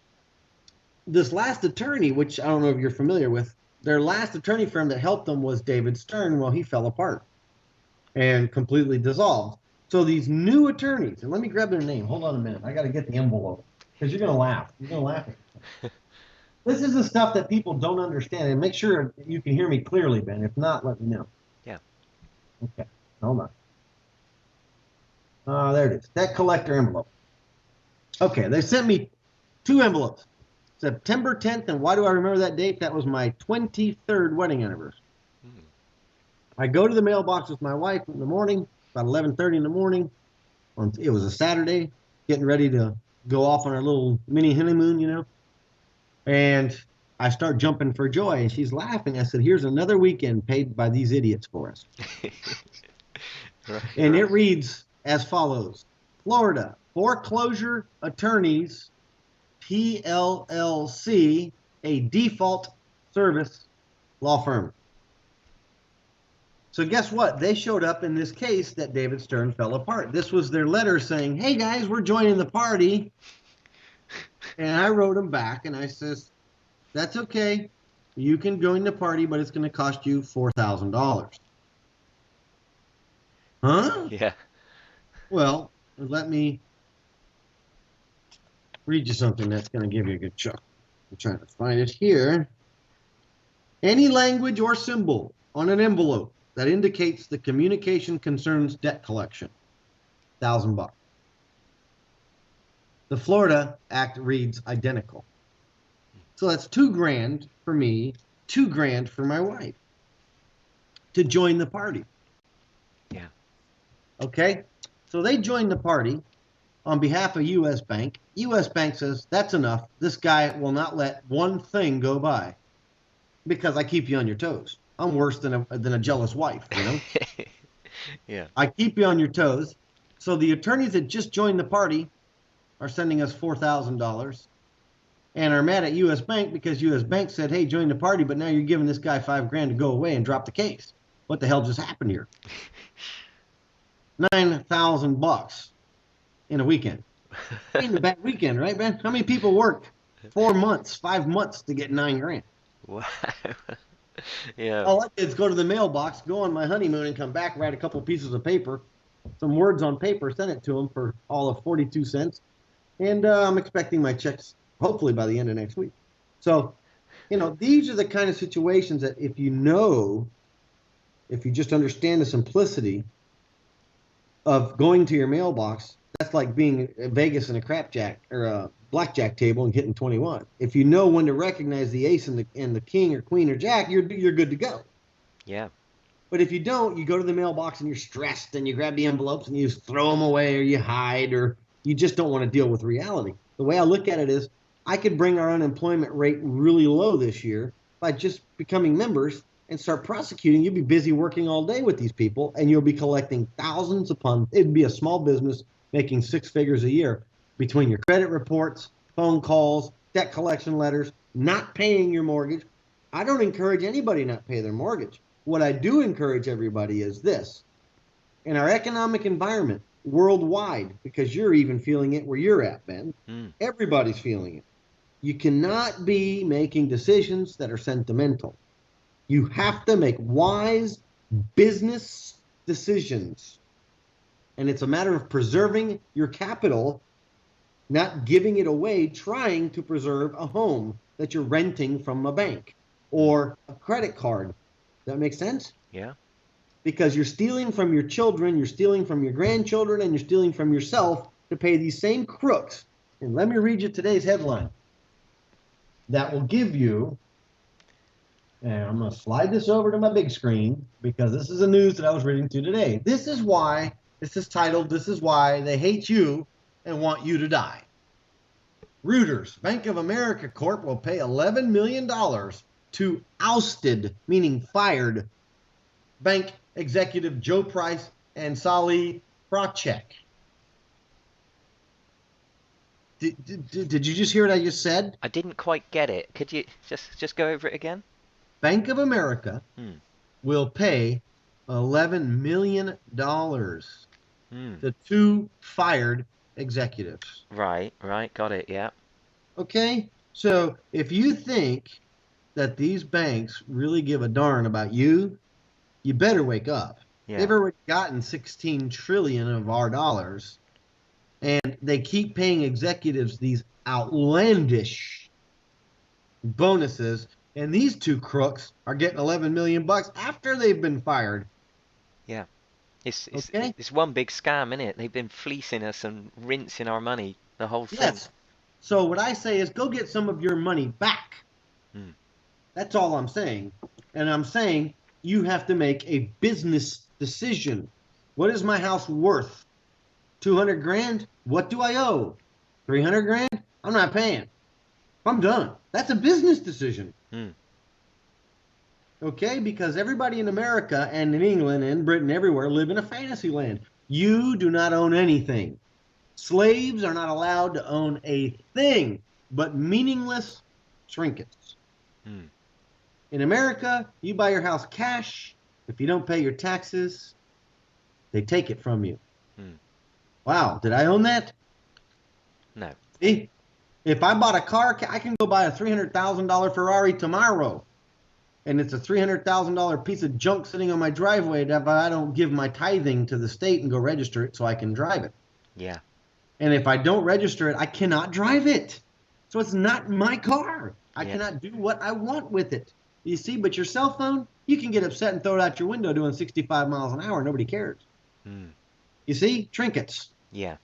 this last attorney, which I don't know if you're familiar with, their last attorney firm that helped them was David Stern. Well, he fell apart and completely dissolved. So these new attorneys, and let me grab their name. Hold on a minute. I got to get the envelope because you're going to laugh. You're going to laugh at me. This is the stuff that people don't understand. And make sure you can hear me clearly, Ben. If not, let me know. Yeah. Okay. Hold on. There it is. Debt collector envelope. Okay. They sent me 2 envelopes. September 10th, and why do I remember that date? That was my 23rd wedding anniversary. Mm. I go to the mailbox with my wife in the morning, about 11:30 in the morning. It was a Saturday, getting ready to go off on our little mini honeymoon, And I start jumping for joy, and she's laughing. I said, here's another weekend paid by these idiots for us. Right. And it reads as follows. Florida Foreclosure Attorneys, PLLC, a default service law firm. So guess what? They showed up in this case that David Stern fell apart. This was their letter saying, hey guys, we're joining the party. And I wrote them back and I says, that's okay. You can join the party, but it's going to cost you $4,000. Huh? Yeah. Well, let me read you something that's going to give you a good chuckle. I'm trying to find it here. Any language or symbol on an envelope that indicates the communication concerns debt collection, $1,000. The Florida Act reads identical. So that's 2 grand for me, 2 grand for my wife to join the party. Yeah. Okay? So they joined the party on behalf of U.S. Bank. U.S. Bank says, that's enough. This guy will not let one thing go by because I keep you on your toes. I'm worse than a jealous wife, Yeah. I keep you on your toes. So the attorneys that just joined the party are sending us $4,000 and are mad at U.S. Bank because U.S. Bank said, hey, join the party, but now you're giving this guy 5 grand to go away and drop the case. what the hell just happened here? $9,000 in a weekend. Ain't a bad weekend, right, man? How many people worked 4 months, 5 months to get 9 grand? Wow. Yeah. All I did is go to the mailbox, go on my honeymoon, and come back, write a couple pieces of paper, some words on paper, send it to them for all of 42 cents. And I'm expecting my checks hopefully by the end of next week. So, these are the kind of situations that if you just understand the simplicity of going to your mailbox, that's like being in Vegas in a crapjack or a blackjack table and hitting 21. If you know when to recognize the ace and the king or queen or jack, you're good to go. Yeah. But if you don't, you go to the mailbox and you're stressed and you grab the envelopes and you just throw them away or you hide or you just don't want to deal with reality. The way I look at it is I could bring our unemployment rate really low this year by just becoming members and start prosecuting. You'll be busy working all day with these people and you'll be collecting thousands upon, it'd be a small business making 6 figures a year between your credit reports, phone calls, debt collection letters, not paying your mortgage. I don't encourage anybody not pay their mortgage. What I do encourage everybody is this. In our economic environment, worldwide, because you're even feeling it where you're at, Ben, everybody's feeling it. You cannot be making decisions that are sentimental. You have to make wise business decisions. And it's a matter of preserving your capital, not giving it away, trying to preserve a home that you're renting from a bank or a credit card. Does that make sense? Yeah. Because you're stealing from your children, you're stealing from your grandchildren, and you're stealing from yourself to pay these same crooks. And let me read you today's headline. That will give you, and I'm going to slide this over to my big screen because this is the news that I was reading to today. This is why, this is titled, This is Why They Hate You and Want You to Die. Reuters, Bank of America Corp will pay $11 million to ousted, meaning fired, bank executive Joe Price and Sally Procek. Did you just hear what I just said? I didn't quite get it. Could you just go over it again? Bank of America will pay $11 million to 2 fired executives. Right, got it, yeah. Okay? So if you think that these banks really give a darn about you, you better wake up. Yeah. They've already gotten 16 trillion of our dollars, and they keep paying executives these outlandish bonuses, and these 2 crooks are getting 11 million bucks after they've been fired. Yeah. It's Okay? it's one big scam, isn't it? They've been fleecing us and rinsing our money, the whole thing. Yes. So what I say is go get some of your money back. That's all I'm saying. And I'm saying you have to make a business decision. What is my house worth? 200 grand? What do I owe? 300 grand? I'm not paying. I'm done. That's a business decision. Okay? Because everybody in America and in England and Britain, everywhere, live in a fantasy land. You do not own anything. Slaves are not allowed to own a thing but meaningless trinkets. In America, you buy your house cash. If you don't pay your taxes, they take it from you. Wow, did I own that? No. See, if I bought a car, I can go buy a $300,000 Ferrari tomorrow. And it's a $300,000 piece of junk sitting on my driveway that I don't give my tithing to the state and go register it so I can drive it. Yeah. And if I don't register it, I cannot drive it. So it's not my car. I cannot do what I want with it. You see, but your cell phone, you can get upset and throw it out your window doing 65 miles an hour. Nobody cares. You see, trinkets. Yeah.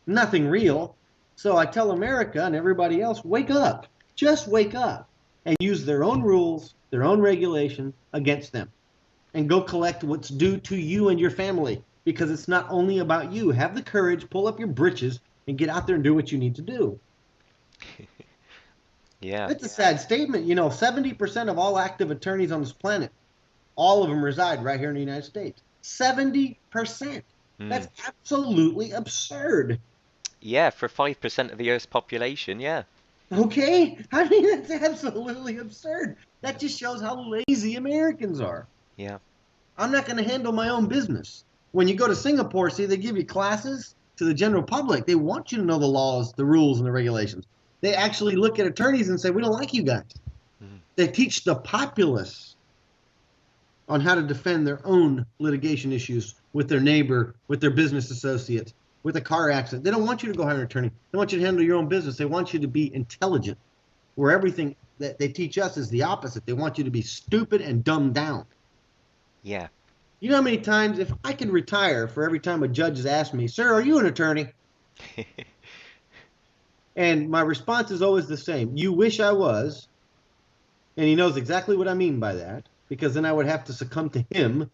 Nothing real. So I tell America and everybody else, wake up. Just wake up and use their own rules, their own regulation against them. And go collect what's due to you and your family. Because it's not only about you. Have the courage, pull up your britches, and get out there and do what you need to do. Yeah. It's a sad statement. 70% of all active attorneys on this planet, all of them reside right here in the United States. 70%. That's absolutely absurd. Yeah, for 5% of the Earth's population, yeah. Okay? I mean, that's absolutely absurd. That just shows how lazy Americans are. Yeah. I'm not going to handle my own business. When you go to Singapore, see, they give you classes to the general public. They want you to know the laws, the rules, and the regulations. They actually look at attorneys and say, we don't like you guys. Mm. They teach the populace on how to defend their own litigation issues with their neighbor, with their business associate, with a car accident. They don't want you to go hire an attorney. They want you to handle your own business. They want you to be intelligent, where everything that they teach us is the opposite. They want you to be stupid and dumbed down. Yeah. You know how many times, if I could retire for every time a judge has asked me, sir, are you an attorney? And my response is always the same. You wish I was. And he knows exactly what I mean by that, because then I would have to succumb to him.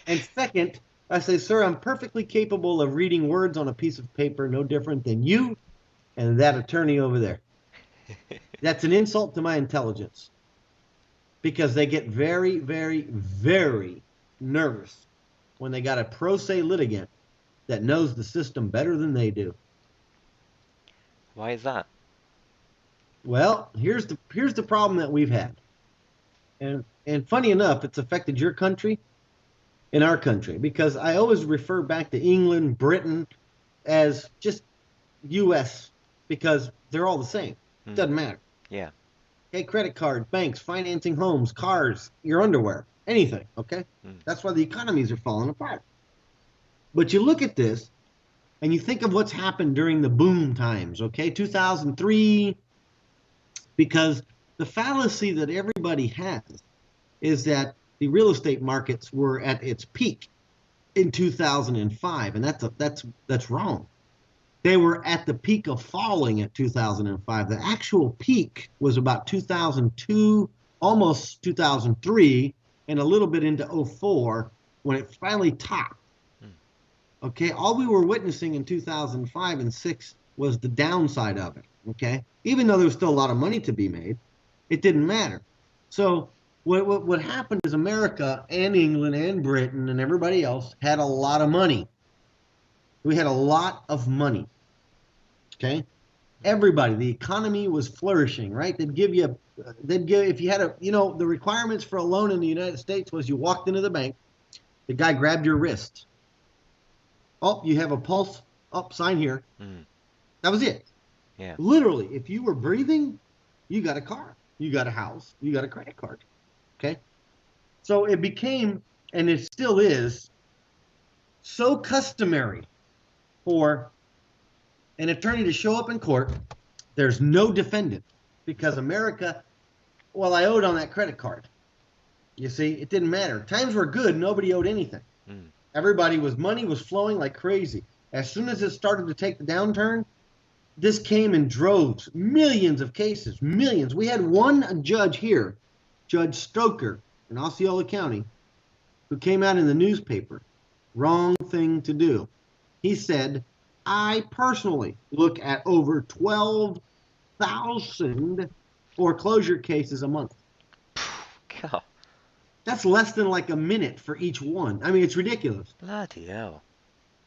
And second, I say, sir, I'm perfectly capable of reading words on a piece of paper, no different than you and that attorney over there. That's an insult to my intelligence, because they get very, very, very nervous when they got a pro se litigant that knows the system better than they do. Why is that? Well, here's the problem that we've had. And funny enough, it's affected your country and our country, because I always refer back to England, Britain as just US, because they're all the same. It doesn't matter. Yeah. Okay, credit card, banks, financing homes, cars, your underwear, anything, okay? That's why the economies are falling apart. But you look at this and you think of what's happened during the boom times, okay? 2003, because the fallacy that everybody has is that the real estate markets were at its peak in 2005, and that's wrong. They were at the peak of falling at 2005. The actual peak was about 2002, almost 2003, and a little bit into 04 when it finally topped. Okay, all we were witnessing in 2005 and 6 was the downside of it. Okay, even though there was still a lot of money to be made, it didn't matter. So what happened is America and England and Britain and everybody else had a lot of money. We had a lot of money. Okay, everybody, the economy was flourishing, right? They'd give if you had the requirements for a loan in the United States was you walked into the bank, the guy grabbed your wrist. Oh, you have a pulse. Oh, sign here. That was it. Yeah. Literally, if you were breathing, you got a car, you got a house, you got a credit card. Okay? So it became, and it still is, so customary for an attorney to show up in court. There's no defendant, because America, well, I owed on that credit card. You see, it didn't matter. Times were good. Nobody owed anything. Money was flowing like crazy. As soon as it started to take the downturn, this came in droves, millions of cases, millions. We had one judge here, Judge Stoker in Osceola County, who came out in the newspaper. Wrong thing to do. He said, I personally look at over 12,000 foreclosure cases a month. God. That's less than like a minute for each one. I mean, it's ridiculous. Bloody hell.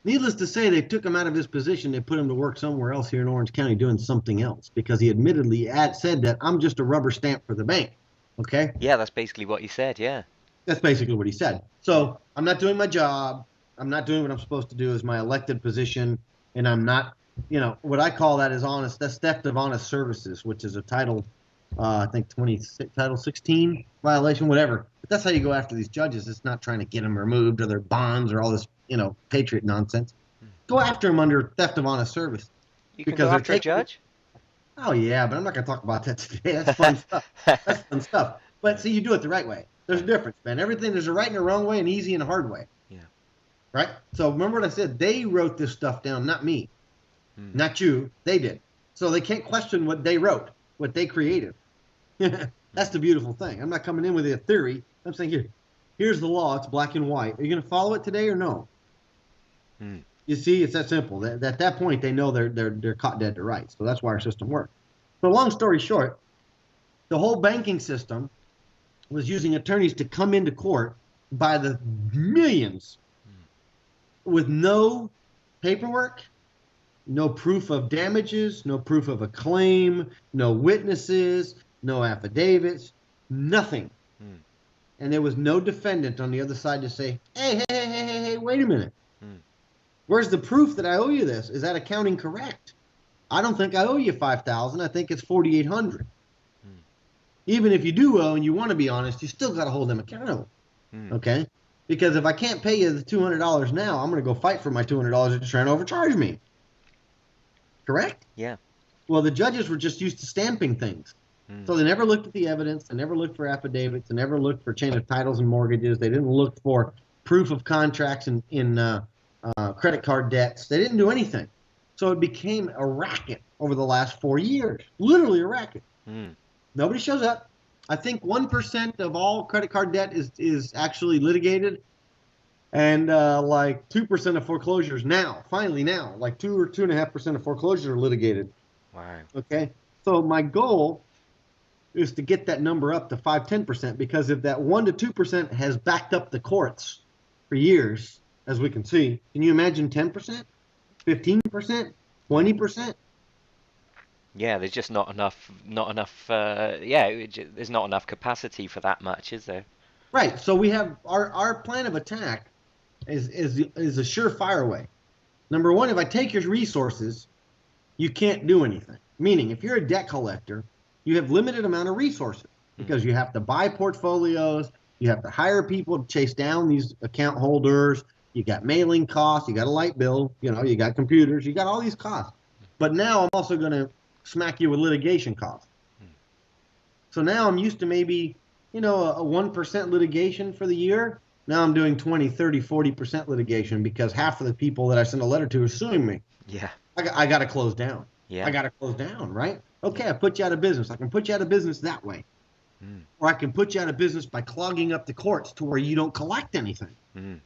Needless to say, they took him out of his position. They put him to work somewhere else here in Orange County doing something else, because he admittedly said that I'm just a rubber stamp for the bank. Okay? Yeah, that's basically what he said, yeah. That's basically what he said. So I'm not doing my job. I'm not doing what I'm supposed to do as my elected position. And I'm not, what I call that is honest. That's theft of honest services, which is a title, I think Title 16 violation, whatever. But that's how you go after these judges. It's not trying to get them removed or their bonds or all this, patriot nonsense. Go after them under theft of honest service. You can go after a judge? Oh, yeah, but I'm not going to talk about that today. That's fun stuff. That's fun stuff. But see, you do it the right way. There's a difference, man. There's a right and a wrong way, an easy and a hard way. Yeah. Right? So remember what I said. They wrote this stuff down, not me. Not you. They did. So they can't question what they wrote, what they created. That's the beautiful thing. I'm not coming in with a theory. I'm saying, here's the law. It's black and white. Are you going to follow it today or no? You see, it's that simple. At that point, they know they're caught dead to rights. So that's why our system works. So long story short, the whole banking system was using attorneys to come into court by the millions with no paperwork, no proof of damages, no proof of a claim, no witnesses, no affidavits, nothing. and there was no defendant on the other side to say, hey, wait a minute. Mm. Where's the proof that I owe you this? Is that accounting correct? I don't think I owe you $5,000. I think it's $4,800. Mm. Even if you do owe and you want to be honest, you still got to hold them accountable. Mm. Okay? Because if I can't pay you the $200 now, I'm going to go fight for my $200 that you're trying to overcharge me. Correct? Yeah. Well, the judges were just used to stamping things. Mm. So they never looked at the evidence. They never looked for affidavits. They never looked for chain of titles and mortgages. They didn't look for proof of contracts in credit card debts. They didn't do anything. So it became a racket over the last 4 years. Literally a racket. Mm. Nobody shows up. I think 1% of all credit card debt is actually litigated. And like 2% of foreclosures now, finally now, like 2 or 2.5% of foreclosures are litigated. Wow. Okay. So my goal is to get that number up to 5-10%, because if that 1 to 2% has backed up the courts for years, as we can see, can you imagine 10%, 15%, 20%? Yeah, there's just not enough, there's not enough capacity for that much, is there? Right. So we have our plan of attack is a surefire way. Number one, if I take your resources, you can't do anything. Meaning, if you're a debt collector, you have limited amount of resources because you have to buy portfolios, you have to hire people to chase down these account holders, you got mailing costs, you got a light bill, you got computers, you got all these costs. But now I'm also going to smack you with litigation costs. So now I'm used to maybe, a 1% litigation for the year. Now I'm doing 20, 30, 40% litigation because half of the people that I send a letter to are suing me. Yeah. I got to close down. Yeah. I got to close down, right? Okay, I put you out of business. I can put you out of business that way. Mm. Or I can put you out of business by clogging up the courts to where you don't collect anything. Mm.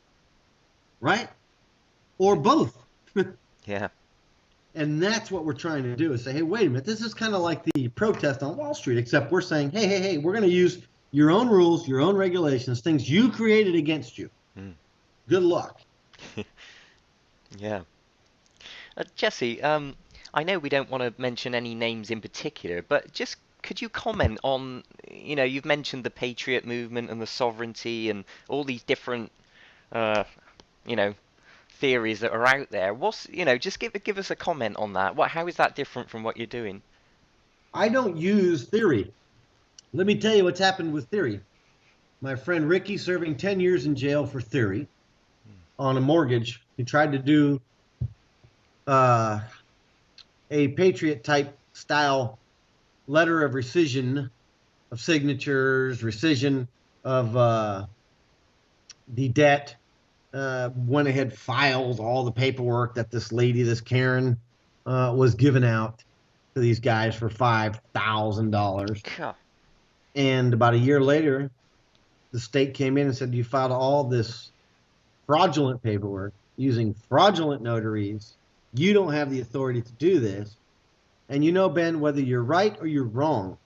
Right? Or both. Yeah. And that's what we're trying to do is say, hey, wait a minute. This is kind of like the protest on Wall Street, except we're saying, hey, we're going to use your own rules, your own regulations, things you created against you. Mm. Good luck. Yeah. Jesse, I know we don't want to mention any names in particular, but just could you comment on, you've mentioned the patriot movement and the sovereignty and all these different, you know, theories that are out there. Just give us a comment on that. How is that different from what you're doing? I don't use theory. Let me tell you what's happened with theory. My friend Ricky serving 10 years in jail for theory on a mortgage. He tried to do a patriot type style letter of rescission of signatures, rescission of the debt. Went ahead, filed all the paperwork that this lady, this Karen, was giving out to these guys for $5,000. God. And about a year later, the state came in and said, you filed all this fraudulent paperwork using fraudulent notaries. You don't have the authority to do this. And Ben, whether you're right or you're wrong,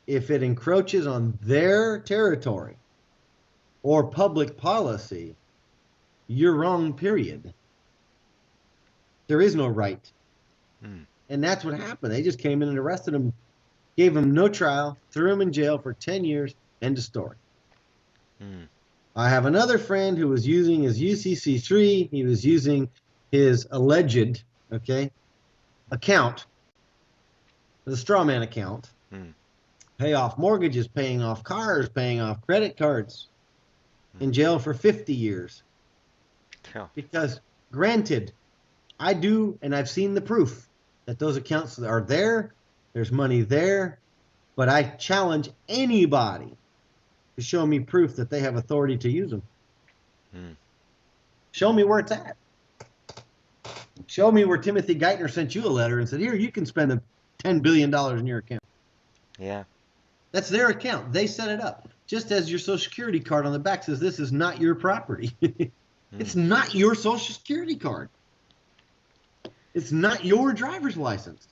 if it encroaches on their territory or public policy, you're wrong, period. There is no right. Mm. And that's what happened. They just came in and arrested him, gave him no trial, threw him in jail for 10 years, end of story. Mm. I have another friend who was using his UCC3. He was using his alleged, account, the straw man account, pay off mortgages, paying off cars, paying off credit cards, in jail for 50 years. Yeah. Because, granted, I do, and I've seen the proof that those accounts are there, there's money there, but I challenge anybody to show me proof that they have authority to use them. Mm. Show me where it's at. Show me where Timothy Geithner sent you a letter and said, here, you can spend $10 billion in your account. Yeah. That's their account. They set it up. Just as your Social Security card on the back says, this is not your property. It's not your Social Security card. It's not your driver's license.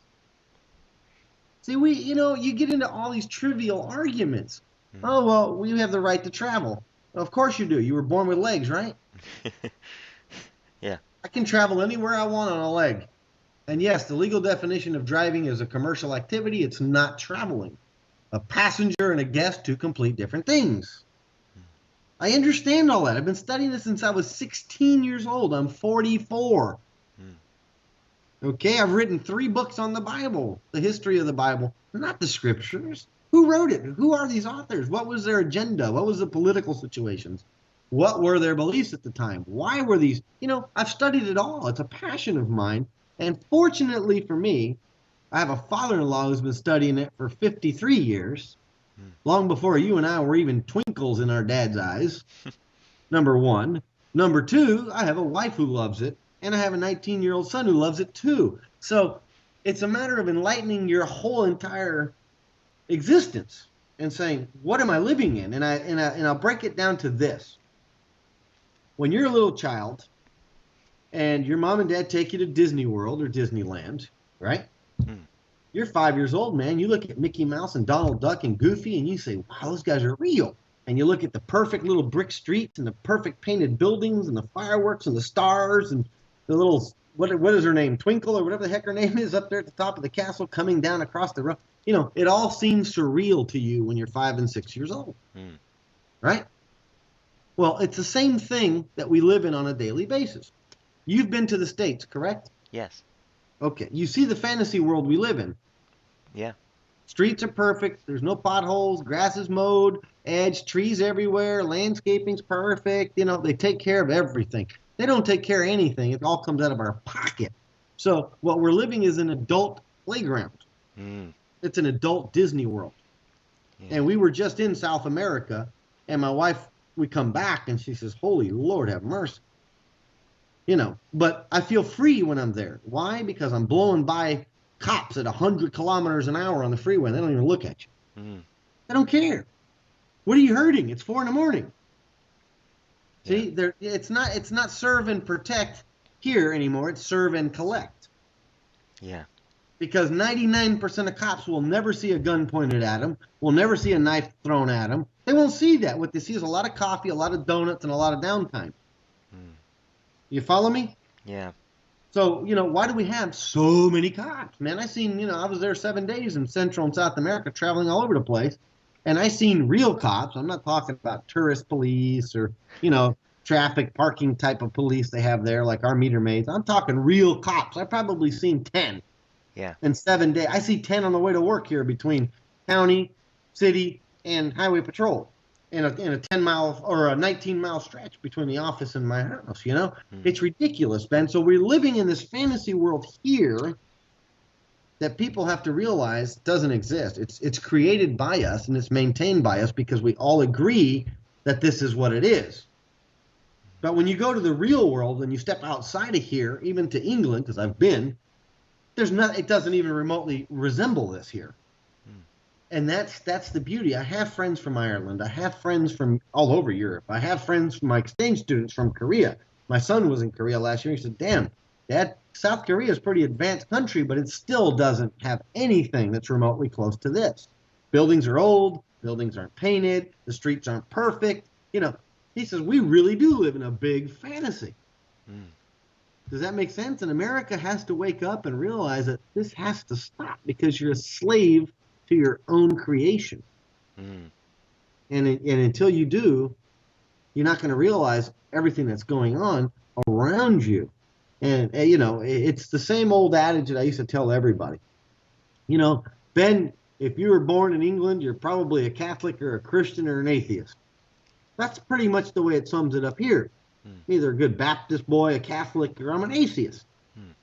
See, you get into all these trivial arguments. Oh, well, we have the right to travel. Of course you do. You were born with legs, right? Yeah. I can travel anywhere I want on a leg. And yes, the legal definition of driving is a commercial activity. It's not traveling. A passenger and a guest, two complete different things. I understand all that. I've been studying this since I was 16 years old. I'm 44. Mm. Okay, I've written 3 books on the Bible, the history of the Bible, not the scriptures. Who wrote it? Who are these authors? What was their agenda? What was the political situations? What were their beliefs at the time? Why were these? I've studied it all. It's a passion of mine. And fortunately for me, I have a father-in-law who's been studying it for 53 years, Mm. long before you and I were even twinkles in our dad's eyes. Number one. Number two, I have a wife who loves it, and I have a 19-year-old son who loves it too. So it's a matter of enlightening your whole entire existence and saying, what am I living in? And I'll break it down to this. When you're a little child and your mom and dad take you to Disney World or Disneyland, right? Mm. You're 5 years old, man. You look at Mickey Mouse and Donald Duck and Goofy and you say, wow, those guys are real. And you look at the perfect little brick streets and the perfect painted buildings and the fireworks and the stars and the little, what is her name? Twinkle or whatever the heck her name is up there at the top of the castle coming down across the road. It all seems surreal to you when you're 5 and 6 years old, Mm. right? Well, it's the same thing that we live in on a daily basis. You've been to the States, correct? Yes. Okay. You see the fantasy world we live in. Yeah. Streets are perfect. There's no potholes. Grass is mowed. Edge, trees everywhere. Landscaping's perfect. They take care of everything. They don't take care of anything. It all comes out of our pocket. So what we're living is an adult playground. Mm. It's an adult Disney World. Yeah. And we were just in South America, and my wife, we come back, and she says, holy Lord, have mercy. But I feel free when I'm there. Why? Because I'm blowing by cops at 100 kilometers an hour on the freeway. They don't even look at you. Mm. They don't care. What are you hurting? It's 4 a.m. See, Yeah. it's not serve and protect here anymore. It's serve and collect. Yeah. Because 99% of cops will never see a gun pointed at them, will never see a knife thrown at them. They won't see that. What they see is a lot of coffee, a lot of donuts, and a lot of downtime. Mm. You follow me? Yeah. So, why do we have so many cops? Man, I was there 7 days in Central and South America, traveling all over the place, and I seen real cops. I'm not talking about tourist police or, traffic parking type of police they have there, like our meter maids. I'm talking real cops. I've probably seen 10 Yeah. in 7 days. I see 10 on the way to work here between county, city, and highway patrol in a 10-mile or a 19-mile stretch between the office and my house. Mm. It's ridiculous, Ben. So we're living in this fantasy world here that people have to realize doesn't exist. It's created by us and it's maintained by us because we all agree that this is what it is. But when you go to the real world and you step outside of here, even to England, because I've been, it doesn't even remotely resemble this here. Mm. And that's the beauty. I have friends from Ireland. I have friends from all over Europe. I have friends from my exchange students from Korea. My son was in Korea last year. He said, damn, Dad, South Korea is a pretty advanced country, but it still doesn't have anything that's remotely close to this. Buildings are old. Buildings aren't painted. The streets aren't perfect. He says, we really do live in a big fantasy. Mm. Does that make sense? And America has to wake up and realize that this has to stop because you're a slave to your own creation. Mm. And until you do, you're not going to realize everything that's going on around you. And, it's the same old adage that I used to tell everybody. Ben, if you were born in England, you're probably a Catholic or a Christian or an atheist. That's pretty much the way it sums it up here. Mm. Either a good Baptist boy, a Catholic, or I'm an atheist. Mm.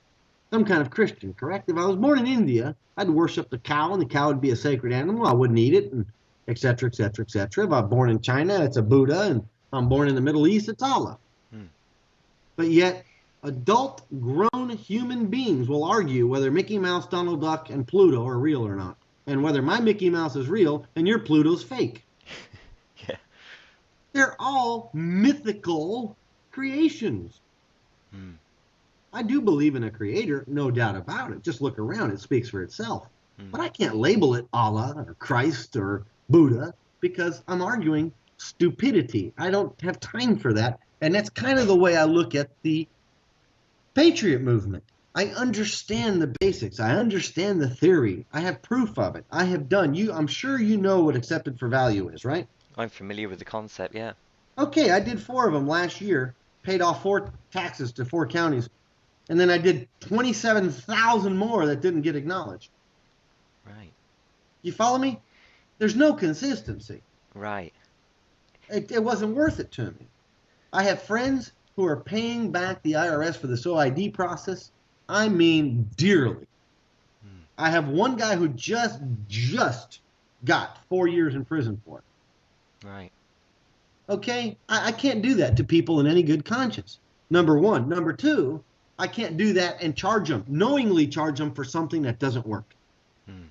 Some kind of Christian, correct? If I was born in India, I'd worship the cow, and the cow would be a sacred animal. I wouldn't eat it, and et cetera, et cetera, et cetera. If I'm born in China, it's a Buddha, and if I'm born in the Middle East, it's Allah. Mm. But yet, adult, grown human beings will argue whether Mickey Mouse, Donald Duck, and Pluto are real or not, and whether my Mickey Mouse is real and your Pluto's fake. Yeah. They're all mythical creations. Mm. I do believe in a creator, no doubt about it. Just look around, it speaks for itself. Mm. But I can't label it Allah or Christ or Buddha because I'm arguing stupidity. I don't have time for that. And that's kind of the way I look at the Patriot movement. I understand the basics. I understand the theory. I have proof of it. I have done. I'm sure you know what accepted for value is, right? I'm familiar with the concept, yeah. Okay, I did 4 of them last year, paid off 4 taxes to 4 counties, and then I did 27,000 more that didn't get acknowledged. Right. You follow me? There's no consistency. Right. It wasn't worth it to me. I have friends who are paying back the IRS for this OID process. I mean, dearly. Mm. I have one guy who just got 4 years in prison for it. Right. Okay, I can't do that to people in any good conscience. Number one. Number two, I can't do that and knowingly charge them for something that doesn't work. Mm.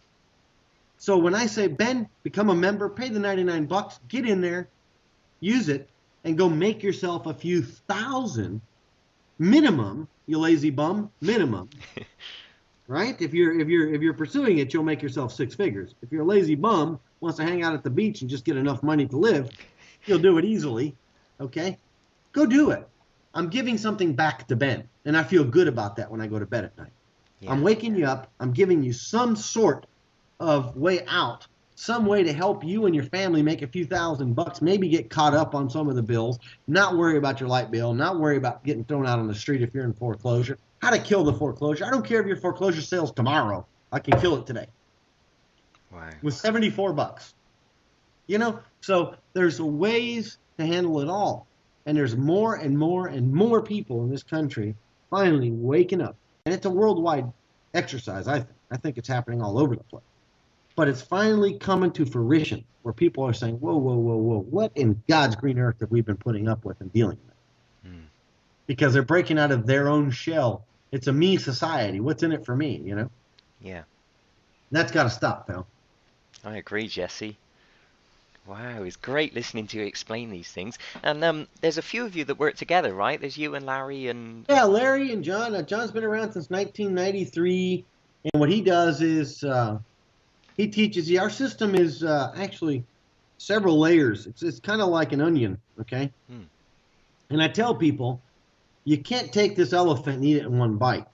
So when I say, Ben, become a member, pay the $99, get in there, use it, and go make yourself a few thousand minimum, you lazy bum, minimum. Right? If you're pursuing it, you'll make yourself 6 figures. If you're a lazy bum, wants to hang out at the beach and just get enough money to live, you'll do it easily. Okay? Go do it. I'm giving something back to Ben, and I feel good about that when I go to bed at night. Yeah. I'm waking you up. I'm giving you some sort of way out, some way to help you and your family make a few $1,000, maybe get caught up on some of the bills, not worry about your light bill, not worry about getting thrown out on the street if you're in foreclosure, how to kill the foreclosure. I don't care if your foreclosure sales tomorrow. I can kill it today Wow. with $74. So there's ways to handle it all. And there's more and more and more people in this country finally waking up. And it's a worldwide exercise, I think. I think it's happening all over the place. But it's finally coming to fruition where people are saying, whoa, whoa, whoa, whoa, what in God's green earth have we been putting up with and dealing with? Mm. Because they're breaking out of their own shell. It's a me society. What's in it for me, Yeah. That's got to stop, pal. I agree, Jesse. Wow, it's great listening to you explain these things. And there's a few of you that work together, right? There's you and Larry and Yeah, Larry and John. John's been around since 1993. And what he does is he teaches you. Our system is actually several layers. It's kind of like an onion, okay? Hmm. And I tell people, you can't take this elephant and eat it in one bite,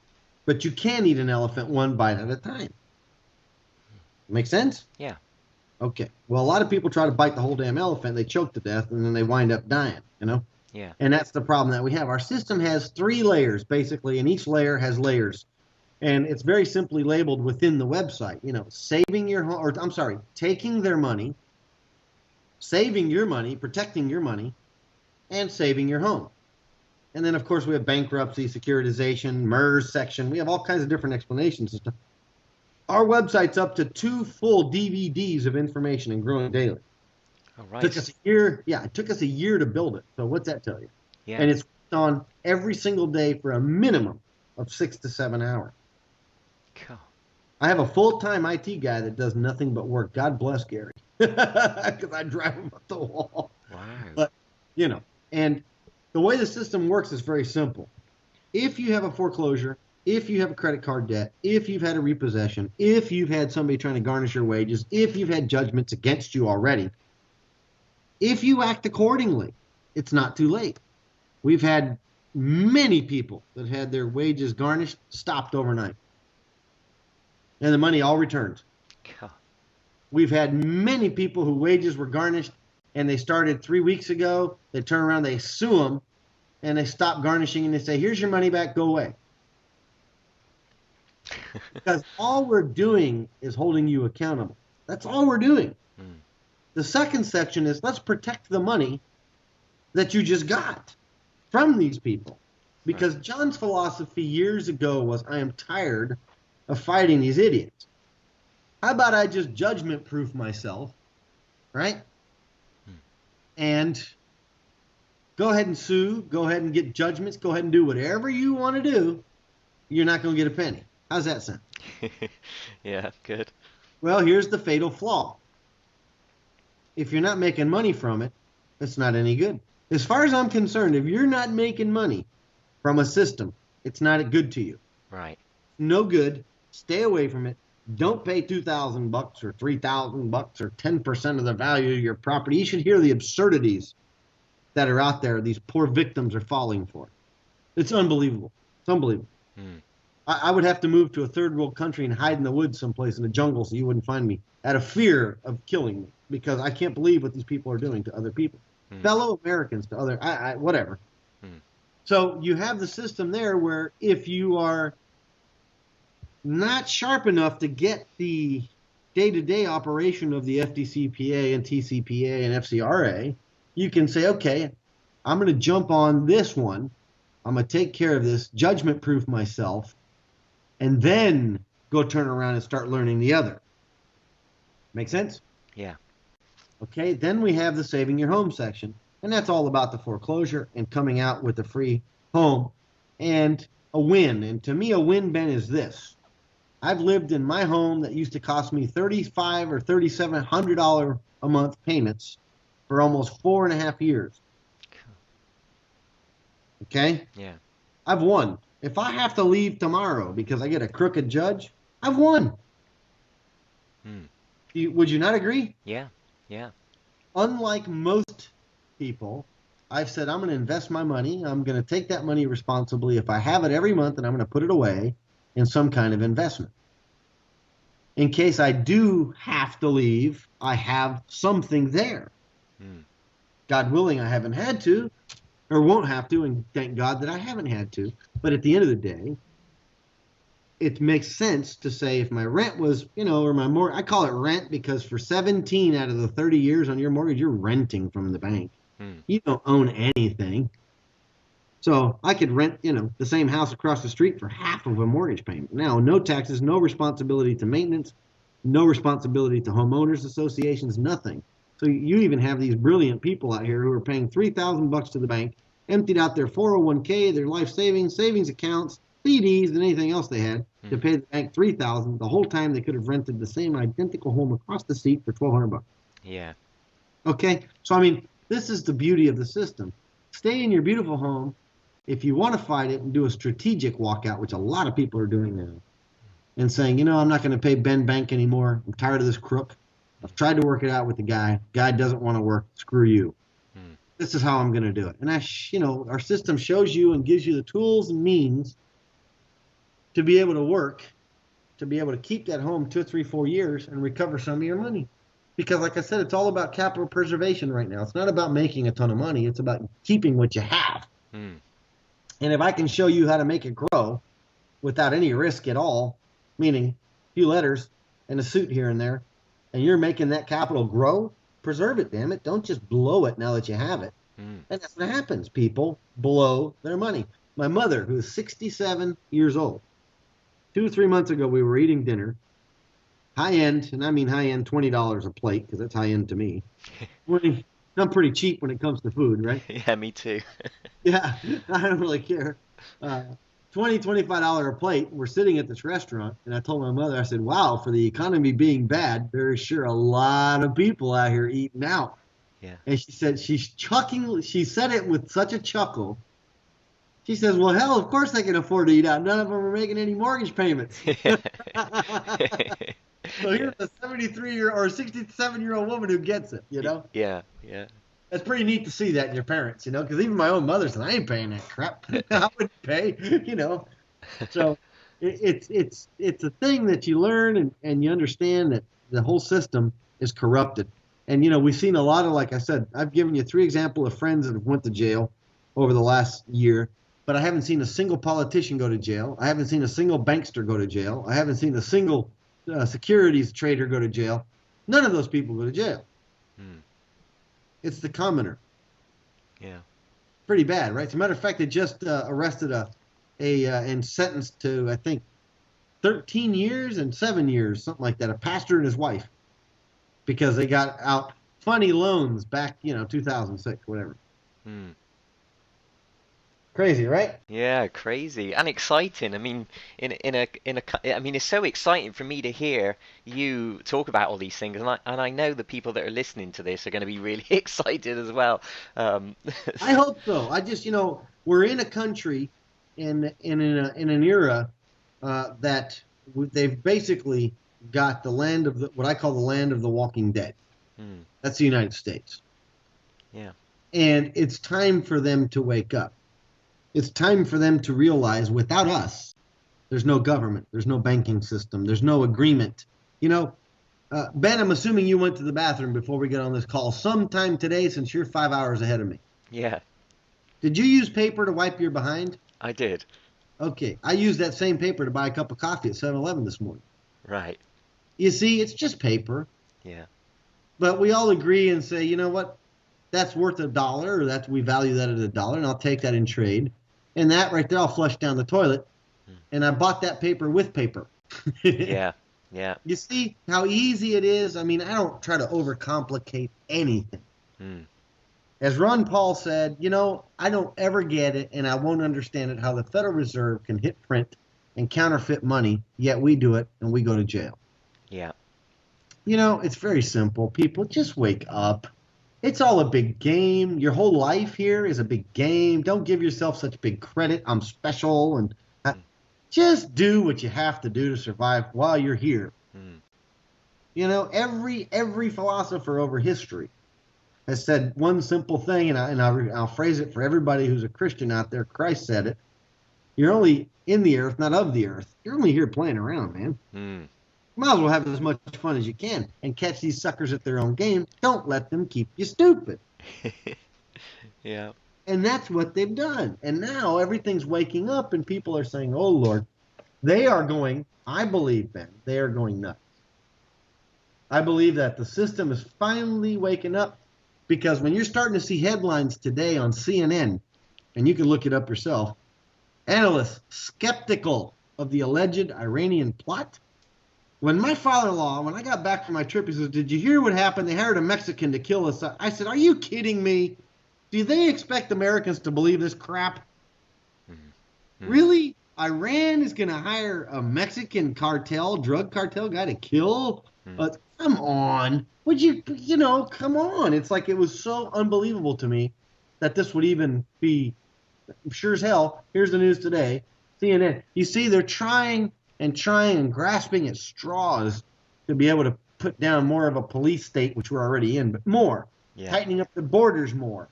but you can eat an elephant one bite at a time. Make sense? Yeah. Okay. Well, a lot of people try to bite the whole damn elephant. They choke to death, and then they wind up dying. Yeah. And that's the problem that we have. Our system has 3 layers, basically, and each layer has layers. And it's very simply labeled within the website. Saving your home, or I'm sorry, taking their money, saving your money, protecting your money, and saving your home. And then, of course, we have bankruptcy, securitization, MERS section. We have all kinds of different explanations and stuff. Our website's up to 2 full DVDs of information and growing daily. All right. Took us a year. Yeah, it took us a year to build it. So what's that tell you? Yeah. And it's on every single day for a minimum of 6 to 7 hours. Cool. I have a full-time IT guy that does nothing but work. God bless Gary, because I drive him up the wall. Wow. But and the way the system works is very simple. If you have a foreclosure, if you have a credit card debt, if you've had a repossession, if you've had somebody trying to garnish your wages, if you've had judgments against you already, if you act accordingly, it's not too late. We've had many people that had their wages garnished, stopped overnight, and the money all returned. Cool. We've had many people whose wages were garnished, and they started 3 weeks ago. They turn around, they sue them, and they stop garnishing, and they say, here's your money back, go away. Because all we're doing is holding you accountable. That's all we're doing. Mm. The second section is let's protect the money that you just got from these people. Because John's philosophy years ago was, I am tired of fighting these idiots. How about I just judgment-proof myself, right? And go ahead and sue, go ahead and get judgments, go ahead and do whatever you want to do. You're not going to get a penny. How's that sound? Yeah, good. Well, here's the fatal flaw. If you're not making money from it, it's not any good. As far as I'm concerned, if you're not making money from a system, it's not good to you. Right. No good. Stay away from it. Don't pay $2,000 or $3,000 or 10% of the value of your property. You should hear the absurdities that are out there these poor victims are falling for. It's unbelievable. It's unbelievable. Mm. I would have to move to a third world country and hide in the woods someplace in the jungle so you wouldn't find me out of fear of killing me. because I can't believe what these people are doing to other people, Mm. fellow Americans, to other, whatever. Mm. So you have the system there where if you are not sharp enough to get the day-to-day operation of the FDCPA and TCPA and FCRA, you can say, okay, I'm going to jump on this one. I'm going to take care of this, judgment proof myself, and then go turn around and start learning the other. Make sense? Yeah. Okay, then we have the saving your home section, and that's all about the foreclosure and coming out with a free home and a win. And to me, a win, Ben, is this. I've lived in my home that used to cost me $3,500 or $3,700 a month payments for almost 4.5 years. Okay? Yeah. I've won. If I have to leave tomorrow because I get a crooked judge, I've won. Mm. Would you not agree? Yeah. Yeah. Unlike most people, I've said I'm going to invest my money. I'm going to take that money responsibly. If I have it every month, and I'm going to put it away in some kind of investment. In case I do have to leave, I have something there. Mm. God willing, I haven't had to or won't have to, and thank God that I haven't had to. But at the end of the day, it makes sense to say if my rent was, or my mortgage, I call it rent because for 17 out of the 30 years on your mortgage, you're renting from the bank. Mm. You don't own anything. So I could rent, the same house across the street for half of a mortgage payment. Now, no taxes, no responsibility to maintenance, no responsibility to homeowners associations, nothing. So you even have these brilliant people out here who are paying $3,000 to the bank, emptied out their 401k, their life savings accounts, CDs, and anything else they had to pay the bank $3,000. The whole time they could have rented the same identical home across the street for $1,200. Yeah. Okay, so I mean, this is the beauty of the system. Stay in your beautiful home. If you want to fight it and do a strategic walkout, which a lot of people are doing now, and saying, I'm not going to pay Ben Bank anymore. I'm tired of this crook. I've tried to work it out with the guy. Guy doesn't want to work. Screw you. Mm. This is how I'm going to do it. And our system shows you and gives you the tools and means to be able to work, to be able to keep that home 2, 3, 4 years and recover some of your money. Because like I said, it's all about capital preservation right now. It's not about making a ton of money. It's about keeping what you have. Mm. And if I can show you how to make it grow without any risk at all, meaning a few letters and a suit here and there, and you're making that capital grow, preserve it, damn it. Don't just blow it now that you have it. Mm. And that's what happens. People blow their money. My mother, who is 67 years old, 2 or 3 months ago, we were eating dinner. High end, and I mean high end, $20 a plate, because that's high end to me. I'm pretty cheap when it comes to food, right? Yeah, me too. Yeah, I don't really care. $25 a plate. We're sitting at this restaurant, and I told my mother, I said, wow, for the economy being bad, there's sure a lot of people out here eating out. Yeah. And she said, she said it with such a chuckle. She says, well, hell, of course they can afford to eat out. None of them are making any mortgage payments. So here's a 73-year or 67-year-old woman who gets it, Yeah, yeah. It's pretty neat to see that in your parents, because even my own mother said, I ain't paying that crap. I wouldn't pay, So it's a thing that you learn and you understand that the whole system is corrupted. And, we've seen a lot of, like I said, I've given you 3 examples of friends that have went to jail over the last year, but I haven't seen a single politician go to jail. I haven't seen a single bankster go to jail. I haven't seen a single securities trader go to jail. None of those people go to jail. Mm. It's the commoner. Yeah. Pretty bad, right? As a matter of fact, they just arrested and sentenced to, I think, 13 years and 7 years, something like that, a pastor and his wife, because they got out funny loans back, 2006, whatever. Mm. Crazy, right? Yeah, crazy and exciting. I mean, I mean, it's so exciting for me to hear you talk about all these things, and I know the people that are listening to this are going to be really excited as well. I hope so. I just, we're in a country in an era that they've basically got the land of what I call the land of the walking dead. Mm. That's the United States. Yeah. And it's time for them to wake up. It's time for them to realize without us, there's no government, there's no banking system, there's no agreement. Ben, I'm assuming you went to the bathroom before we get on this call sometime today since you're 5 hours ahead of me. Yeah, Did you use paper to wipe your behind? I did. Okay, I used that same paper to buy a cup of coffee at 7-Eleven this morning. Right. You see, it's just paper, Yeah. but we all agree and say, you know what? That's worth $1, or we value that at $1, and I'll take that in trade. And that right there, I'll flush down the toilet. Mm. And I bought that paper with paper. Yeah. Yeah. You see how easy it is? I mean, I don't try to overcomplicate anything. Mm. As Ron Paul said, I don't ever get it, and I won't understand it, how the Federal Reserve can hit print and counterfeit money, yet we do it and we go to jail. Yeah. It's very simple. People, just wake up. It's all a big game. Your whole life here is a big game. Don't give yourself such big credit. I'm special. And Mm. just do what you have to do to survive while you're here. Mm. Every philosopher over history has said one simple thing, and I'll phrase it for everybody who's a Christian out there. Christ said it. You're only in the earth, not of the earth. You're only here playing around, man. Mm. Might as well have as much fun as you can and catch these suckers at their own game. Don't let them keep you stupid. Yeah. And that's what they've done. And now everything's waking up and people are saying, oh, Lord, they are going, I believe, Ben, they are going nuts. I believe that the system is finally waking up, because when you're starting to see headlines today on CNN, and you can look it up yourself, analysts skeptical of the alleged Iranian plot. When my father-in-law, when I got back from my trip, he says, did you hear what happened? They hired a Mexican to kill us. I said, are you kidding me? Do they expect Americans to believe this crap? Mm. Really? Iran is going to hire a Mexican drug cartel guy to kill? Mm. Come on. Come on. It's like, it was so unbelievable to me that this would even be, sure as hell. Here's the news today. CNN. You see, they're trying and grasping at straws to be able to put down more of a police state, which we're already in, but more. Yeah. Tightening up the borders more.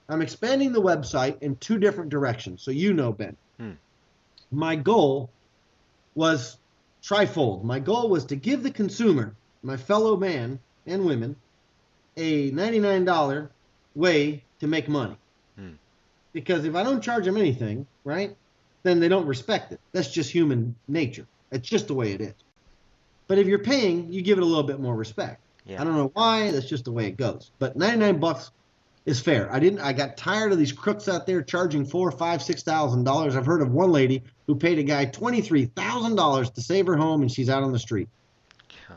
I'm expanding the website in 2 different directions. So Ben. Mm. My goal was trifold. My goal was to give the consumer, my fellow man and women, a $99 way to make money. Mm. Because if I don't charge them anything, right, then they don't respect it. That's just human nature. It's just the way it is. But if you're paying, you give it a little bit more respect. Yeah. I don't know why. That's just the way it goes. But $99 is fair. I got tired of these crooks out there charging $4,000, $5,000, $6,000. I've heard of one lady who paid a guy $23,000 to save her home, and she's out on the street. Huh.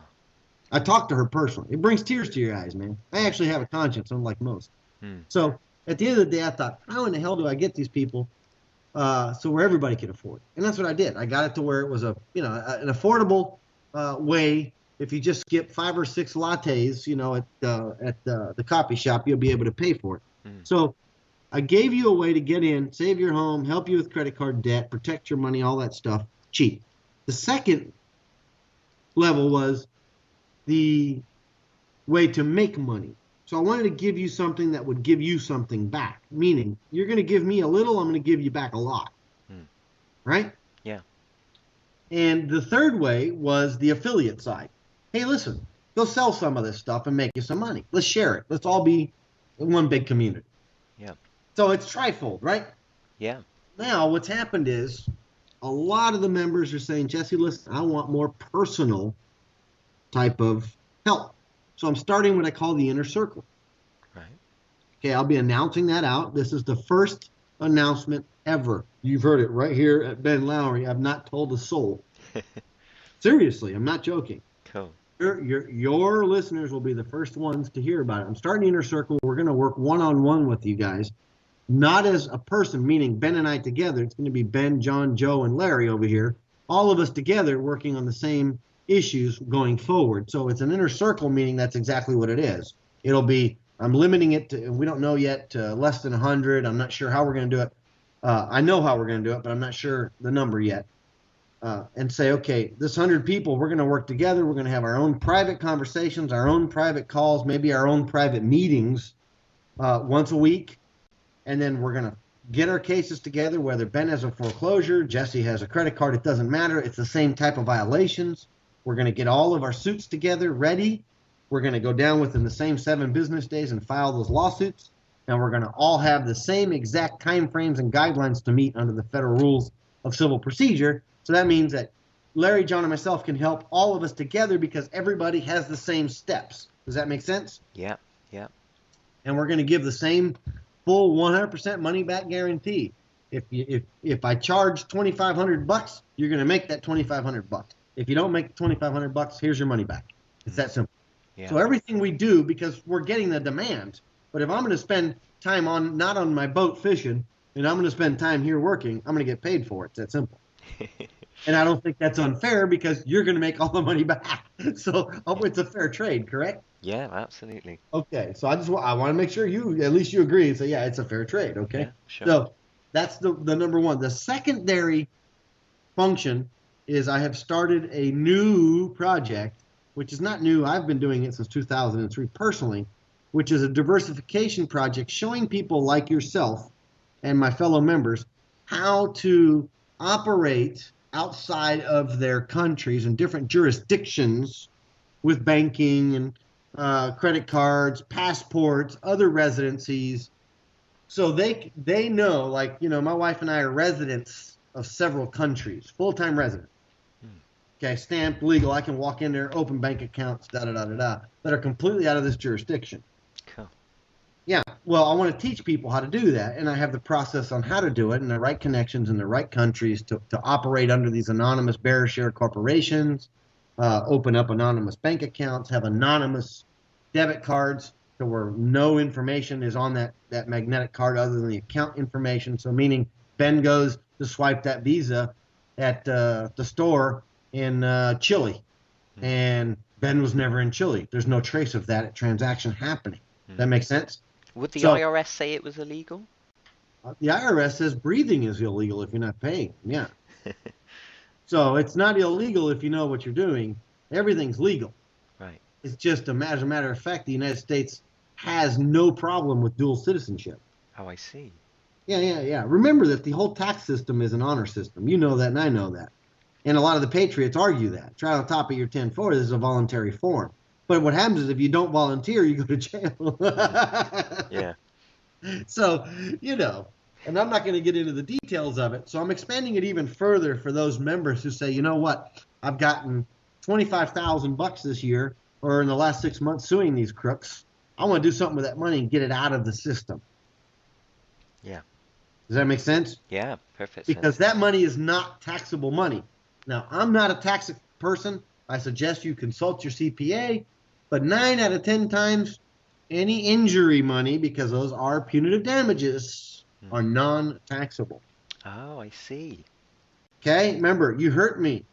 I talked to her personally. It brings tears to your eyes, man. I actually have a conscience, unlike most. Mm. So at the end of the day, I thought, how in the hell do I get these people so where everybody can afford it? And that's what I did. I got it to where it was an affordable way. If you just skip 5 or 6 lattes, at the coffee shop, you'll be able to pay for it. Mm. So I gave you a way to get in, save your home, help you with credit card debt, protect your money, all that stuff, cheap. The second level was the way to make money. So I wanted to give you something that would give you something back, meaning you're going to give me a little, I'm going to give you back a lot. Mm. Right? Yeah. And the third way was the affiliate side. Hey, listen, go sell some of this stuff and make you some money. Let's share it. Let's all be one big community. Yeah. So it's trifold, right? Yeah. Now what's happened is a lot of the members are saying, Jesse, listen, I want more personal type of help. So I'm starting what I call the inner circle. Right. Okay, I'll be announcing that out. This is the first announcement ever. You've heard it right here at Ben Lowrey. I've not told a soul. Seriously, I'm not joking. Cool. Your listeners will be the first ones to hear about it. I'm starting the inner circle. We're going to work one-on-one with you guys. Not as a person, meaning Ben and I together. It's going to be Ben, John, Joe, and Larry over here. All of us together working on the same issues going forward. So it's an inner circle, meaning that's exactly what it is. It'll be, I'm limiting it to, we don't know yet, to less than 100. I'm not sure how we're going to do it. I know how we're going to do it, but I'm not sure the number yet. And say, okay, this 100 people, we're going to work together. We're going to have our own private conversations, our own private calls, maybe our own private meetings once a week. And then we're going to get our cases together, whether Ben has a foreclosure, Jesse has a credit card, it doesn't matter. It's the same type of violations. We're going to get all of our suits together, ready. We're going to go down within the same 7 business days and file those lawsuits. And we're going to all have the same exact time frames and guidelines to meet under the federal rules of civil procedure. So that means that Larry, John, and myself can help all of us together because everybody has the same steps. Does that make sense? Yeah. Yeah. And we're going to give the same full 100% money back guarantee. If I charge $2,500, you're going to make that $2,500. If you don't make $2,500, here's your money back. It's that simple. Yeah. So everything we do, because we're getting the demand. But if I'm going to spend time not on my boat fishing, and I'm going to spend time here working, I'm going to get paid for it. It's that simple. And I don't think that's unfair because you're going to make all the money back. So it's a fair trade, correct? Yeah, absolutely. Okay, so I want to make sure at least you agree and say, yeah, it's a fair trade, okay? Yeah, sure. So that's the number one. The secondary function is I have started a new project, which is not new. I've been doing it since 2003 personally, which is a diversification project showing people like yourself and my fellow members how to operate outside of their countries and different jurisdictions with banking and credit cards, passports, other residencies. So they know, like, my wife and I are residents of several countries, full-time residents. Okay, stamped, legal. I can walk in there, open bank accounts, that are completely out of this jurisdiction. Cool. Yeah, well, I want to teach people how to do that, and I have the process on how to do it and the right connections in the right countries to operate under these anonymous bearer share corporations, open up anonymous bank accounts, have anonymous debit cards to where no information is on that magnetic card other than the account information. So meaning Ben goes to swipe that Visa at the store in Chile, and Ben was never in Chile. There's no trace of that transaction happening. That makes sense? Would the IRS say it was illegal? The IRS says breathing is illegal if you're not paying. Yeah. So it's not illegal if you know what you're doing. Everything's legal. Right. It's just as a matter of fact, the United States has no problem with dual citizenship. Oh, I see. Yeah. Remember that the whole tax system is an honor system. You know that, and I know that. And a lot of the patriots argue that. Try on top of your 10-4, this is a voluntary form. But what happens is if you don't volunteer, you go to jail. Yeah. So, and I'm not going to get into the details of it. So I'm expanding it even further for those members who say, you know what, I've gotten $25,000 this year or in the last 6 months suing these crooks. I want to do something with that money and get it out of the system. Yeah. Does that make sense? Yeah, perfect sense. Because that money is not taxable money. Now, I'm not a tax person. I suggest you consult your CPA. But 9 out of 10 times, any injury money, because those are punitive damages, are non-taxable. Oh, I see. Okay? Remember, you hurt me.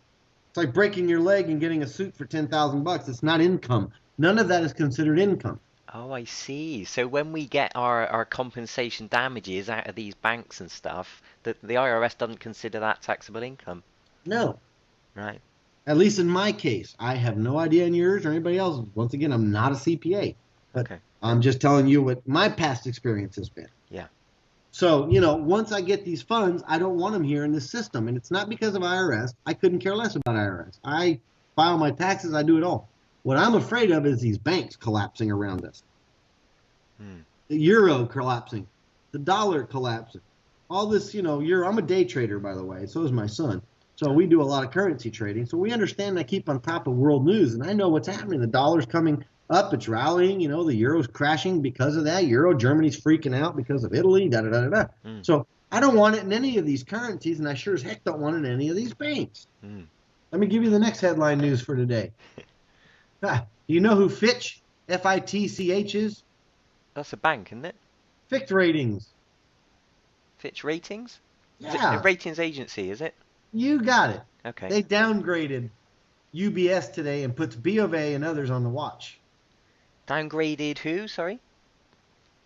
It's like breaking your leg and getting a suit for $10,000. It's not income. None of that is considered income. Oh, I see. So when we get our compensation damages out of these banks and stuff, the IRS doesn't consider that taxable income. No. Right. At least in my case. I have no idea in yours or anybody else. Once again, I'm not a CPA. But Okay. I'm just telling you what my past experience has been. Yeah. So, once I get these funds, I don't want them here in the system. And it's not because of IRS. I couldn't care less about IRS. I file my taxes. I do it all. What I'm afraid of is these banks collapsing around us. The euro collapsing. The dollar collapsing. All this, euro. I'm a day trader, by the way. So is my son. So we do a lot of currency trading. So we understand I keep on top of world news. And I know what's happening. The dollar's coming up. It's rallying. The euro's crashing because of that. Germany's freaking out because of Italy. So I don't want it in any of these currencies. And I sure as heck don't want it in any of these banks. Let me give you the next headline news for today. Do you know who Fitch, F-I-T-C-H is? That's a bank, isn't it? Fitch Ratings. Fitch Ratings? Is Yeah. it a ratings agency, is it? You got it. Okay. They downgraded UBS today and puts B of A and others on the watch. Downgraded who, sorry?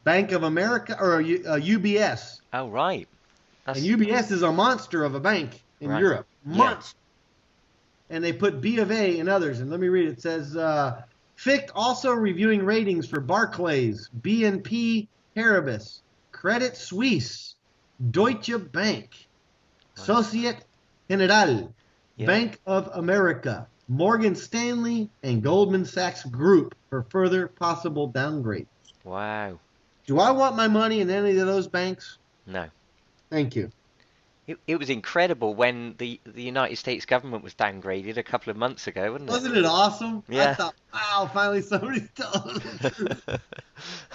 Bank of America, or UBS. Oh, right. And UBS is a monster of a bank in Right. Europe. Yeah. Monster. And they put B of A and others. And let me read it. It says, FICT also reviewing ratings for Barclays, BNP Paribas, Credit Suisse, Deutsche Bank, Societe Generale, Yeah. Bank of America, Morgan Stanley and Goldman Sachs Group for further possible downgrade. Wow. Do I want my money in any of those banks? No. Thank you. It was incredible when the United States government was downgraded a couple of months ago, wasn't it? Wasn't it awesome? I Yeah. thought, wow, finally somebody's telling us.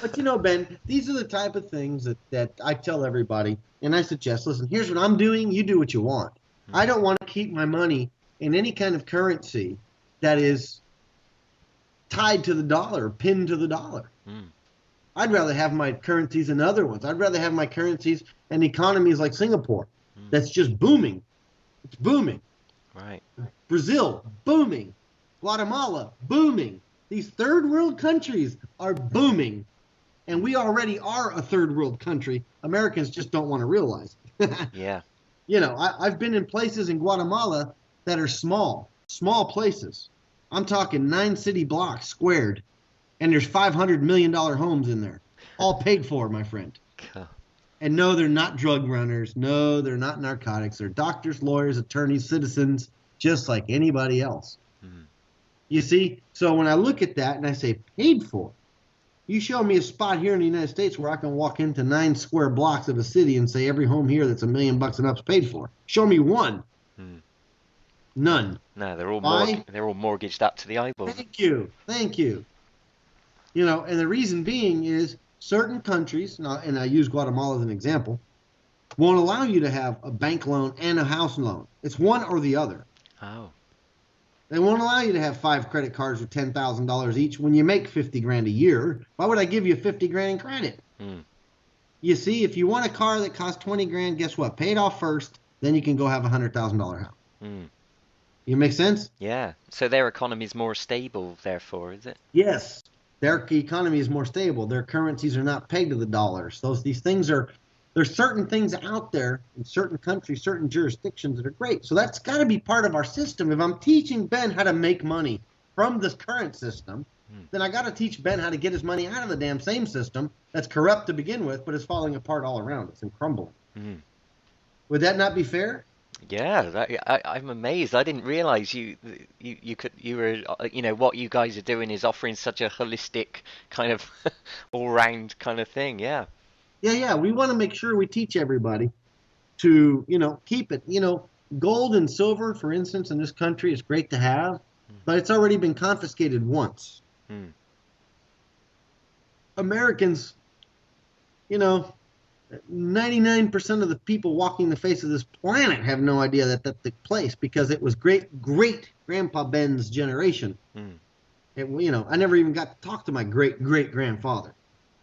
But you know, Ben, these are the type of things that I tell everybody, and I suggest, listen, here's what I'm doing, you do what you want. I Mm, don't want to keep my money in any kind of currency that is tied to the dollar, pinned to the dollar. mm, I'd rather have my currencies in other ones. I'd rather have my currencies in economies like Singapore mm. that's just booming. It's booming. Right. Brazil, booming. Guatemala, booming. These third world countries are booming. And we already are a third world country. Americans just don't want to realize it. Yeah. You know, I've been in places in Guatemala that are small places. I'm talking 9 city blocks squared, and there's $500 million homes in there, all paid for, my friend. Cool. And no, they're not drug runners. No, they're not narcotics. They're doctors, lawyers, attorneys, citizens, just like anybody else. Mm, You see? So when I look at that and I say paid for, you show me a spot here in the United States where I can walk into 9 square blocks of a city and say every home here that's $1 million and up is paid for. Show me one. mm. None. No, Why? they're all mortgaged up to the eyeballs. Thank you. Thank you. You know, and the reason being is certain countries, and I use Guatemala as an example, won't allow you to have a bank loan and a house loan. It's one or the other. Oh. They won't allow you to have 5 credit cards with $10,000 each when you make 50 grand a year. Why would I give you 50 grand in credit? Mm, You see, if you want a car that costs 20 grand, guess what? Pay it off first, then you can go have a $100,000 house. mm. You make sense? Yeah. So their economy is more stable, therefore, is it? Yes. Their economy is more stable. Their currencies are not pegged to the dollars. These things are, there's certain things out there in certain countries, certain jurisdictions that are great. So that's got to be part of our system. If I'm teaching Ben how to make money from this current system, Mm. then I got to teach Ben how to get his money out of the damn same system that's corrupt to begin with, but is falling apart all around us and crumbling. Mm. Would that not be fair? Yeah, I'm amazed. I didn't realize you were what you guys are doing is offering such a holistic kind of all round kind of thing. Yeah. Yeah. We want to make sure we teach everybody to, keep it. Gold and silver, for instance, in this country is great to have, but it's already been confiscated once. Mm. Americans, you know, 99% of the people walking the face of this planet have no idea that took place because it was great grandpa Ben's generation. Mm. I never even got to talk to my great grandfather.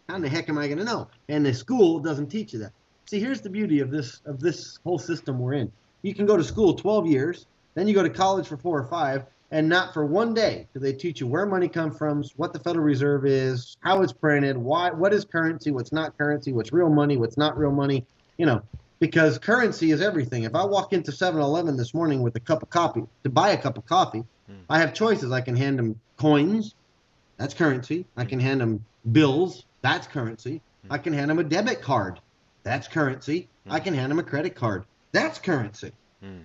How in the heck am I going to know? And the school doesn't teach you that. See, here's the beauty of this whole system we're in. You can go to school 12 years, then you go to college for 4 or 5, and not for one day do they teach you where money comes from, what the Federal Reserve is, how it's printed, what is currency, what's not currency, what's real money, what's not real money, because currency is everything. If I walk into 7-Eleven this morning with a cup of coffee, to buy a cup of coffee, I have choices. I can hand them coins, that's currency. I can hand them bills, that's currency. I can hand them a debit card, that's currency. I can hand them a credit card, that's currency. Mm.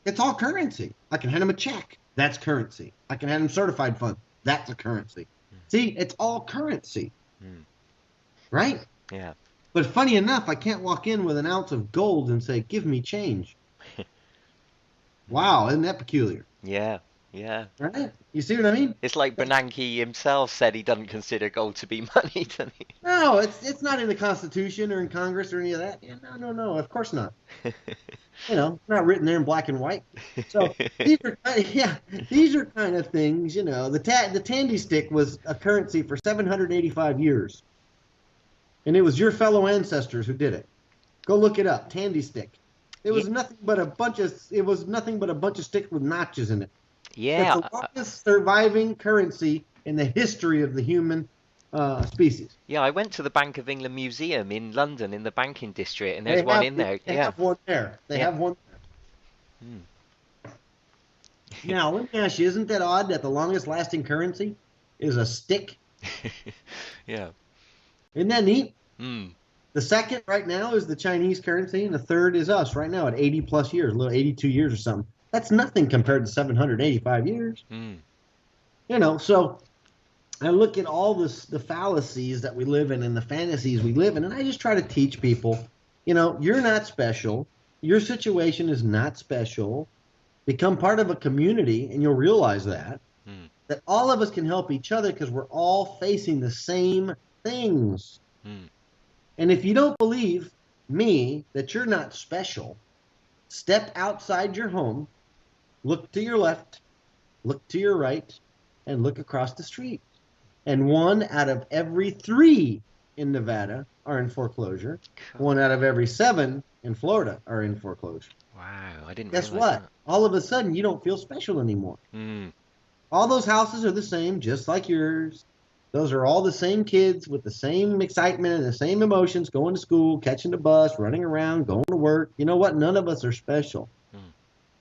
It's all currency. I can hand them a check. That's currency. I can hand them certified funds. That's a currency. See, it's all currency. Mm. Right? Yeah. But funny enough, I can't walk in with an ounce of gold and say, give me change. Wow, isn't that peculiar? Yeah. Yeah. Right? You see what I mean? It's like Bernanke himself said he doesn't consider gold to be money, doesn't he? No, it's not in the Constitution or in Congress or any of that. Yeah, no, of course not. Not written there in black and white. So these are kind of things. The Tandy stick was a currency for 785 years, and it was your fellow ancestors who did it. Go look it up. Tandy stick. It was nothing but a bunch of sticks with notches in it. Yeah. It's the longest surviving currency in the history of the human species. Yeah, I went to the Bank of England Museum in London in the banking district, and there's one in there. They Yeah. have one there. They have one there. Mm. Now, let me ask you, isn't that odd that the longest lasting currency is a stick? Yeah. Isn't that neat? Mm. The second right now is the Chinese currency, and the third is us right now at 80 plus years, a little 82 years or something. That's nothing compared to 785 years. Mm. So I look at all the fallacies that we live in and the fantasies we live in, and I just try to teach people, you're not special. Your situation is not special. Become part of a community, and you'll realize Mm. that all of us can help each other because we're all facing the same things. Mm. And if you don't believe me that you're not special, step outside your home, look to your left, look to your right, and look across the street. And one out of every three in Nevada are in foreclosure. Cool. One out of every seven in Florida are in foreclosure. Wow, I didn't Guess realize what? that. All of a sudden, you don't feel special anymore. Mm. All those houses are the same, just like yours. Those are all the same kids with the same excitement and the same emotions, going to school, catching the bus, running around, going to work. You know what? None of us are special. Mm.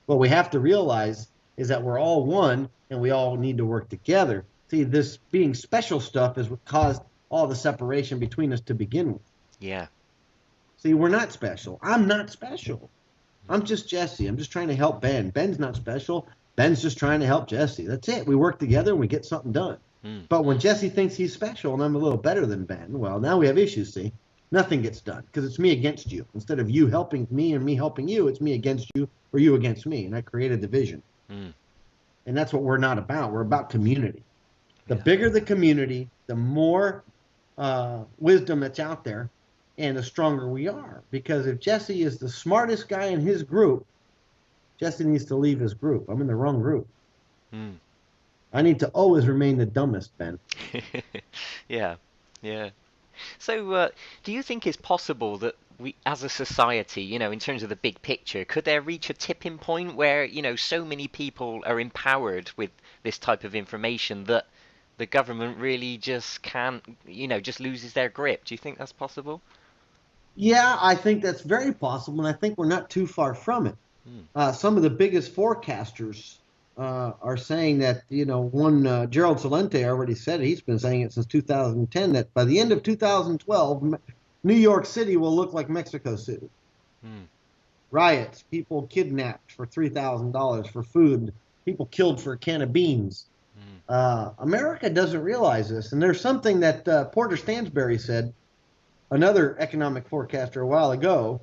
What we have to realize is that we're all one and we all need to work together. See, this being special stuff is what caused all the separation between us to begin with. Yeah. See, we're not special. I'm not special. I'm just Jesse. I'm just trying to help Ben. Ben's not special. Ben's just trying to help Jesse. That's it. We work together and we get something done. Mm. But when Jesse thinks he's special and I'm a little better than Ben, well, now we have issues, see? Nothing gets done because it's me against you. Instead of you helping me and me helping you, it's me against you or you against me. And I create a division. Mm. And that's what we're not about. We're about community. The Yeah. bigger the community, the more wisdom that's out there and the stronger we are. Because if Jesse is the smartest guy in his group, Jesse needs to leave his group. I'm in the wrong group. Mm. I need to always remain the dumbest, Ben. Yeah. Yeah. So, do you think it's possible that we, as a society, in terms of the big picture, could there reach a tipping point where, so many people are empowered with this type of information that the government really just can't, just loses their grip? Do you think that's possible? Yeah, I think that's very possible, and I think we're not too far from it. Mm. Some of the biggest forecasters are saying that, one Gerald Celente already said it. He's been saying it since 2010 that by the end of 2012, New York City will look like Mexico City. Mm. Riots, people kidnapped for $3,000 for food, people killed for a can of beans. Mm. America doesn't realize this, and there's something that Porter Stansberry said, another economic forecaster a while ago,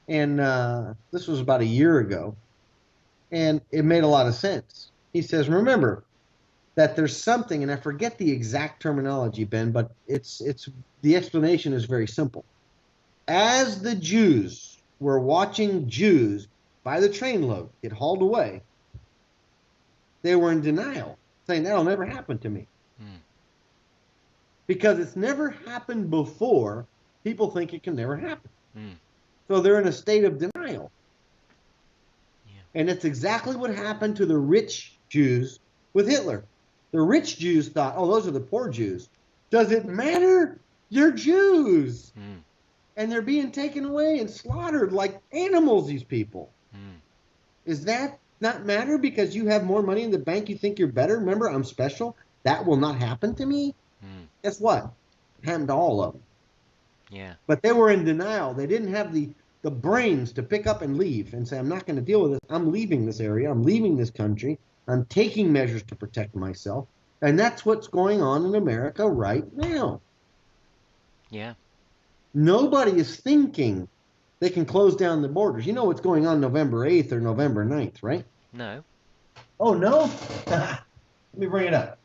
and this was about a year ago, and it made a lot of sense. He says, remember that there's something, and I forget the exact terminology, Ben, but it's the explanation is very simple. As the Jews were watching Jews by the trainload get hauled away, they were in denial, saying that'll never happen to me. Mm. Because it's never happened before, people think it can never happen. Mm. So they're in a state of denial. Yeah. And it's exactly what happened to the rich Jews with Hitler. The rich Jews thought, oh, those are the poor Jews. Does it matter? You're Jews. Mm. And they're being taken away and slaughtered like animals, these people. Mm. Is that not matter because you have more money in the bank, you think you're better? Remember, I'm special? That will not happen to me? Mm. Guess what? It happened to all of them. Yeah. But they were in denial. They didn't have the brains to pick up and leave and say, I'm not going to deal with this. I'm leaving this area. I'm leaving this country. I'm taking measures to protect myself. And that's what's going on in America right now. Yeah. Nobody is thinking they can close down the borders. You know what's going on November 8th or November 9th, right? No. Oh, no? Let me bring it up.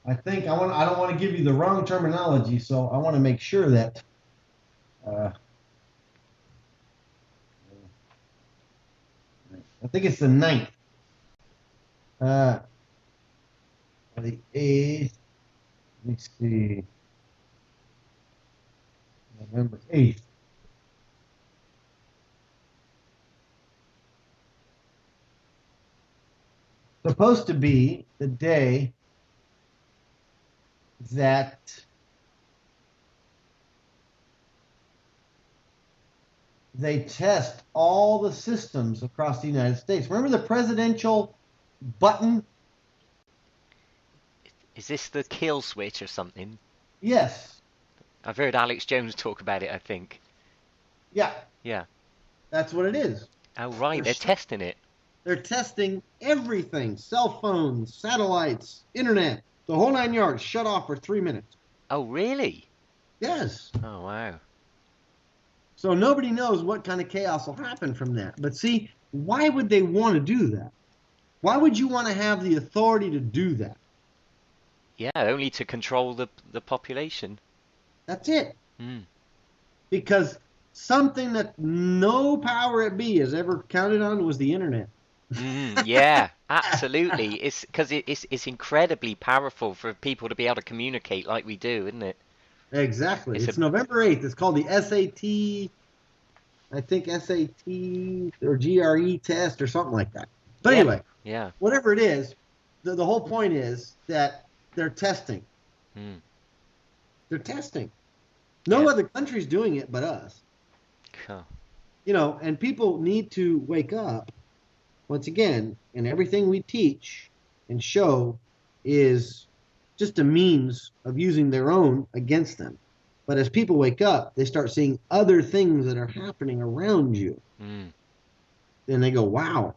I don't want to give you the wrong terminology, so I want to make sure that I think it's the 9th. The 8th. Let me see. November 8th. Supposed to be the day that they test all the systems across the United States. Remember the presidential button? Is this the kill switch or something? Yes. I've heard Alex Jones talk about it, I think. Yeah, Yeah. that's what it is. Oh, right. They're, They're testing it. They're testing everything: cell phones, satellites, internet, the whole 9 yards. Shut off for 3 minutes. Oh, really? Yes. Oh, wow. So nobody knows what kind of chaos will happen from that. But see, why would they want to do that? Why would you want to have the authority to do that? Yeah, only to control the population. That's it. Mm. Because something that no power at be has ever counted on was the internet. Yeah, absolutely. It's because it's incredibly powerful for people to be able to communicate like we do, isn't it? Exactly. It's a It's November 8th. It's called the SAT, I think SAT or GRE test or something like that. But yeah, anyway, yeah. whatever it is, the whole point is that they're testing. Mm. They're testing. Yeah. No other country's doing it but us. Cool. And people need to wake up once again, and everything we teach and show is just a means of using their own against them. But as people wake up, they start seeing other things that are happening around you. Mm. And they go, wow,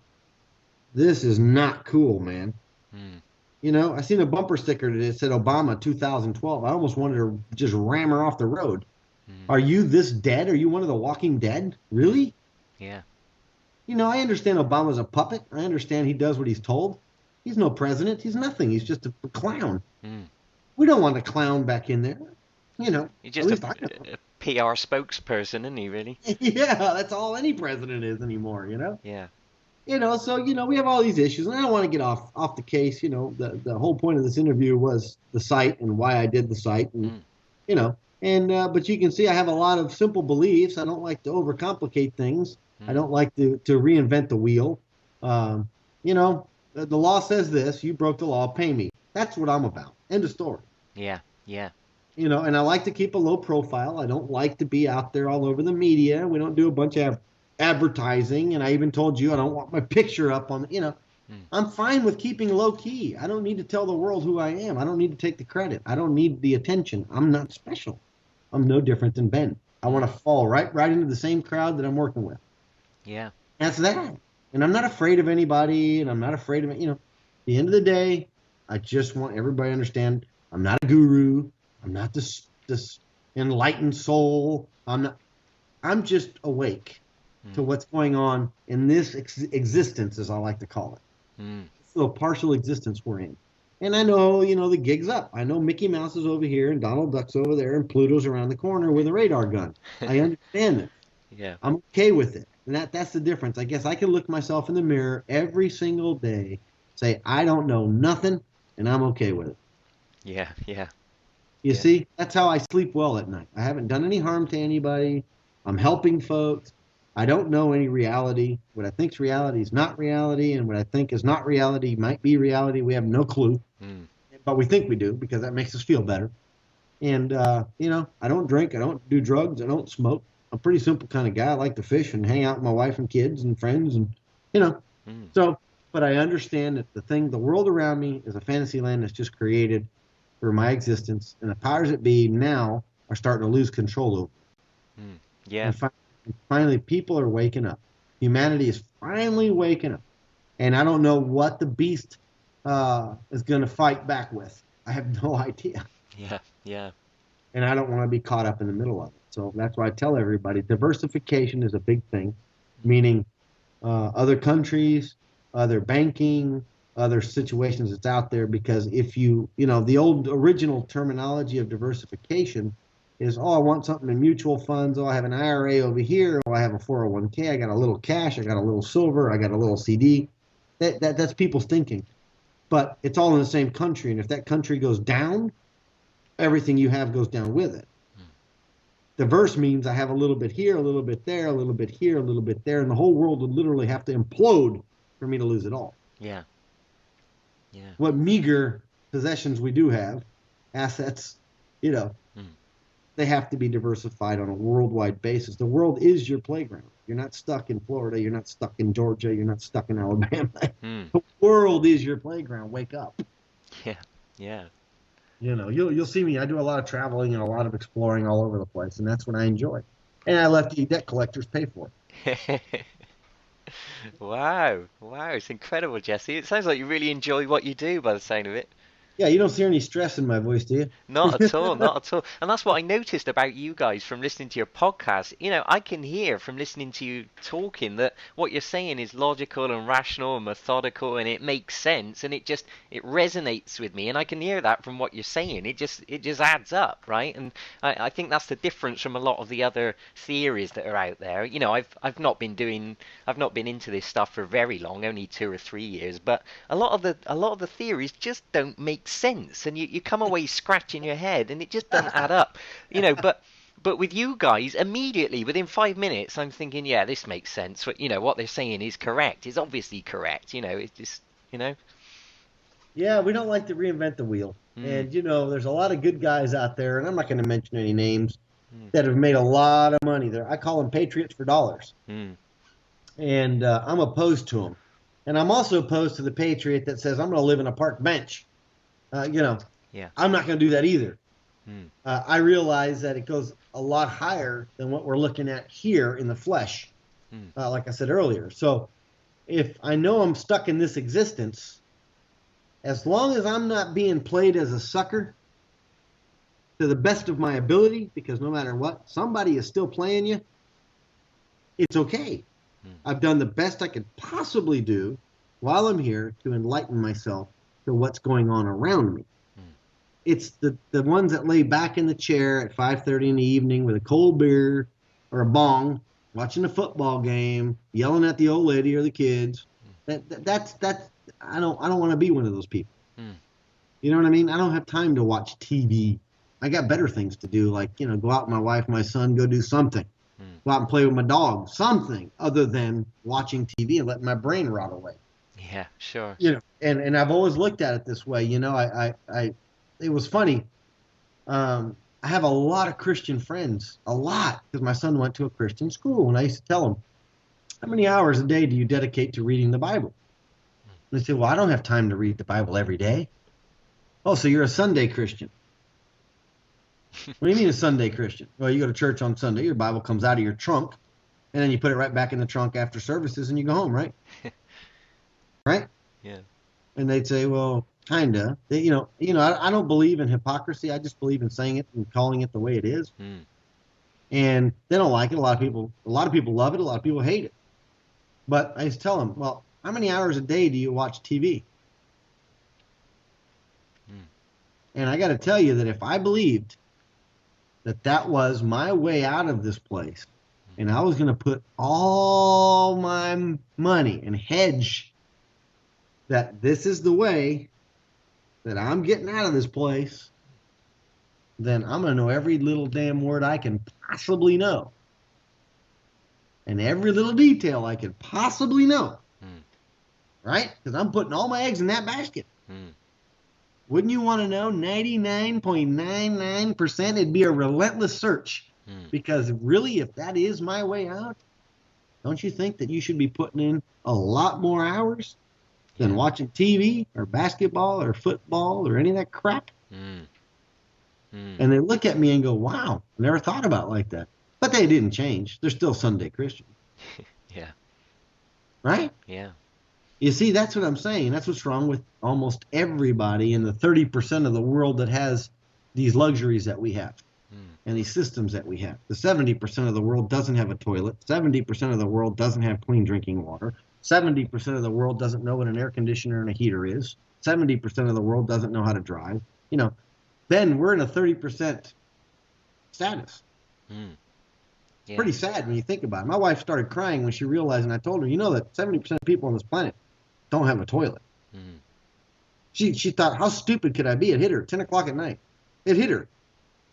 this is not cool, man. Mm. I seen a bumper sticker that said Obama 2012. I almost wanted to just ram her off the road. Mm. Are you this dead? Are you one of the walking dead? Mm. Really? Yeah. I understand Obama's a puppet. I understand he does what he's told. He's no president. He's nothing. He's just a clown. Mm. We don't want a clown back in there. He's At just least I don't. a PR spokesperson, isn't he, really? Yeah, that's all any president is anymore. Yeah. So we have all these issues, and I don't want to get off the case. The whole point of this interview was the site and why I did the site, and Mm. you know, but you can see I have a lot of simple beliefs. I don't like to overcomplicate things. I Mm. don't like to reinvent the wheel. Um, the law says this. You broke the law. Pay me. That's what I'm about. End of story. Yeah. Yeah. And I like to keep a low profile. I don't like to be out there all over the media. We don't do a bunch of advertising. And I even told you I don't want my picture up on. Mm. I'm fine with keeping low key. I don't need to tell the world who I am. I don't need to take the credit. I don't need the attention. I'm not special. I'm no different than Ben. I want to fall right into the same crowd that I'm working with. Yeah. That's that. And I'm not afraid of anybody, and I'm not afraid of At the end of the day, I just want everybody to understand I'm not a guru. I'm not this enlightened soul. I'm just awake to Mm. what's going on in this existence, as I like to call it. Mm. This little partial existence we're in. And I know, the gig's up. I know Mickey Mouse is over here and Donald Duck's over there and Pluto's around the corner with a radar gun. I understand that. Yeah. I'm okay with it. And that's the difference. I guess I can look myself in the mirror every single day, say, I don't know nothing, and I'm okay with it. Yeah. Yeah. You Yeah. see, that's how I sleep well at night. I haven't done any harm to anybody. I'm helping folks. I don't know any reality. What I think's reality is not reality, and what I think is not reality might be reality. We have no clue, Mm. but we think we do because that makes us feel better. And I don't drink. I don't do drugs. I don't smoke. I'm a pretty simple kind of guy. I like to fish and hang out with my wife and kids and friends, and you know. Mm. So, but I understand that the world around me is a fantasy land that's just created for my existence, and the powers that be now are starting to lose control over it. Mm. Yeah. And finally, people are waking up. Humanity is finally waking up, and I don't know what the beast is going to fight back with. I have no idea. Yeah. Yeah. And I don't want to be caught up in the middle of it. So that's why I tell everybody diversification is a big thing, meaning other countries, other banking, other situations that's out there. Because if the old original terminology of diversification is, I want something in mutual funds. I have an IRA over here. I have a 401k. I got a little cash. I got a little silver. I got a little CD. That's people's thinking. But it's all in the same country. And if that country goes down, everything you have goes down with it. Diverse means I have a little bit here, a little bit there, a little bit here, a little bit there, and the whole world would literally have to implode for me to lose it all. Yeah. Yeah. What meager possessions we do have, assets, they have to be diversified on a worldwide basis. The world is your playground. You're not stuck in Florida. You're not stuck in Georgia. You're not stuck in Alabama. Mm. The world is your playground. Wake up. Yeah. Yeah. You'll see me. I do a lot of traveling and a lot of exploring all over the place, and that's what I enjoy. And I let the debt collectors pay for it. Wow, wow, it's incredible, Jesse. It sounds like you really enjoy what you do by the sound of it. Yeah, you don't see any stress in my voice, do Not you? at all, not at all. And that's what I noticed about you guys from listening to your podcast. I can hear from listening to you talking that what you're saying is logical and rational and methodical and it makes sense and it resonates with me and I can hear that from what you're saying. It just adds up, right? And I think that's the difference from a lot of the other theories that are out there. I've not been into this stuff for very long, only 2 or 3 years, but a lot of the theories just don't make sense, and you come away scratching your head, and it just doesn't add up, But with you guys, immediately within 5 minutes, I'm thinking, yeah, this makes sense. What they're saying is correct. It's obviously correct. It's just, you know. Yeah, we don't like to reinvent the wheel. Mm, And, there's a lot of good guys out there, and I'm not going to mention any names, mm, that have made a lot of money there. I call them patriots for dollars. mm, And I'm opposed to them. And I'm also opposed to the patriot that says, I'm going to live in a park bench. Uh, you know, yeah. I'm not going to do that either. Mm, I realize that it goes a lot higher than what we're looking at here in the flesh, mm, like I said earlier. So if I know I'm stuck in this existence, as long as I'm not being played as a sucker to the best of my ability, because no matter what, somebody is still playing you, it's okay. mm, I've done the best I could possibly do while I'm here to enlighten myself to what's going on around me. mm. It's the ones that lay back in the chair at 5:30 in the evening with a cold beer or a bong, watching a football game, yelling at the old lady or the kids. That's I don't want to be one of those people. Mm, You know what I mean? I don't have time to watch TV. I got better things to do, like go out with my wife, my son, go do something, mm. go out and play with my dog, something other than watching TV and letting my brain rot away. Yeah, sure. And I've always looked at it this way. It was funny. I have a lot of Christian friends, a lot, because my son went to a Christian school, and I used to tell him, how many hours a day do you dedicate to reading the Bible? And they say, well, I don't have time to read the Bible every day. Oh, so you're a Sunday Christian. What do you mean a Sunday Christian? Well, you go to church on Sunday, your Bible comes out of your trunk, and then you put it right back in the trunk after services, and you go home, right? Right? Yeah. And they'd say, well, kinda. I don't believe in hypocrisy. I just believe in saying it and calling it the way it is. Mm, And they don't like it. A lot of people love it. A lot of people hate it. But I just tell them, well, how many hours a day do you watch TV? mm, And I got to tell you that if I believed that was my way out of this place, and I was going to put all my money and hedge that this is the way that I'm getting out of this place, then I'm going to know every little damn word I can possibly know. And every little detail I could possibly know. mm, Right? Because I'm putting all my eggs in that basket. mm. Wouldn't you want to know 99.99%? It'd be a relentless search. Mm. Because really, if that is my way out, don't you think that you should be putting in a lot more hours than Yeah. watching TV or basketball or football or any of that crap? Mm, mm. And they look at me and go, wow, I never thought about it like that. But they didn't change. They're still Sunday Christian. Yeah. Right? Yeah. You see, that's what I'm saying. That's what's wrong with almost everybody in the 30% of the world that has these luxuries that we have Mm, and these systems that we have. The 70% of the world doesn't have a toilet. 70% of the world doesn't have clean drinking water. 70% of the world doesn't know what an air conditioner and a heater is. 70% of the world doesn't know how to drive. Then we're in a 30% status. mm. Yeah. Pretty sad when you think about it. My wife started crying when she realized, and I told her, that 70% of people on this planet don't have a toilet. Mm, She thought, how stupid could I be? It hit her 10 o'clock at night. It hit her.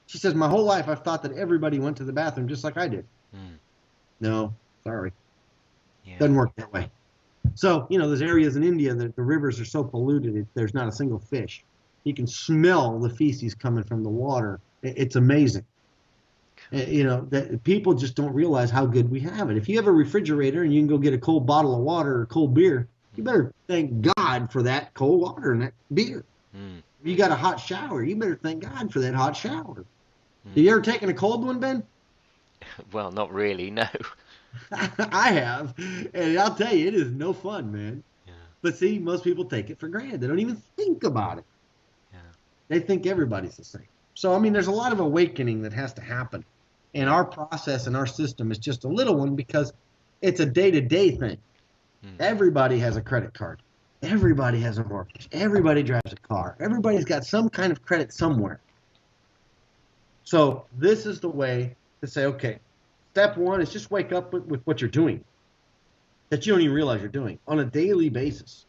She says, my whole life I've thought that everybody went to the bathroom just like I did. mm. No, sorry. Yeah. Doesn't work that way. So, there's areas in India that the rivers are so polluted, there's not a single fish. You can smell the feces coming from the water. It's amazing. That people just don't realize how good we have it. If you have a refrigerator and you can go get a cold bottle of water or cold beer, you better thank God for that cold water and that beer. Mm, If you got a hot shower, you better thank God for that hot shower. mm. Have you ever taken a cold one, Ben? Well, not really, no. I have, and I'll tell you, it is no fun, man. Yeah. But see, most people take it for granted. They don't even think about it. Yeah. They think everybody's the same. So, I mean, there's a lot of awakening that has to happen. And Yeah. our process and our system is just a little one because it's a day-to-day thing. Mm. Everybody has a credit card. Everybody has a mortgage. Everybody drives a car. Everybody's got some kind of credit somewhere. So this is the way to say, okay, step one is just wake up with what you're doing that you don't even realize you're doing on a daily basis.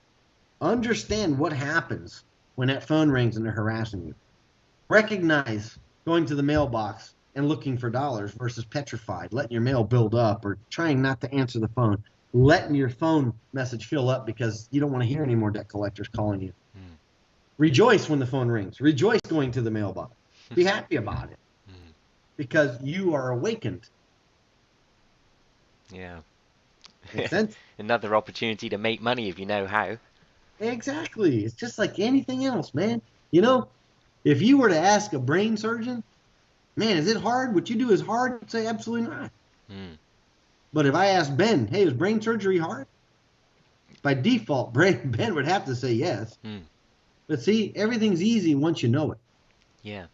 Understand what happens when that phone rings and they're harassing you. Recognize going to the mailbox and looking for dollars versus petrified, letting your mail build up or trying not to answer the phone, letting your phone message fill up because you don't want to hear any more debt collectors calling you. Mm. Rejoice when the phone rings. Rejoice going to the mailbox. Be happy about it Mm. because you are awakened. Yeah. Make sense? Another opportunity to make money if you know how. Exactly. It's just like anything else, man. You know, if you were to ask a brain surgeon, man, is it hard? What you do is hard? I'd say absolutely not. Mm. But if I asked Ben, hey, is brain surgery hard? By default, Ben would have to say yes. Mm. But see, everything's easy once you know it. Yeah.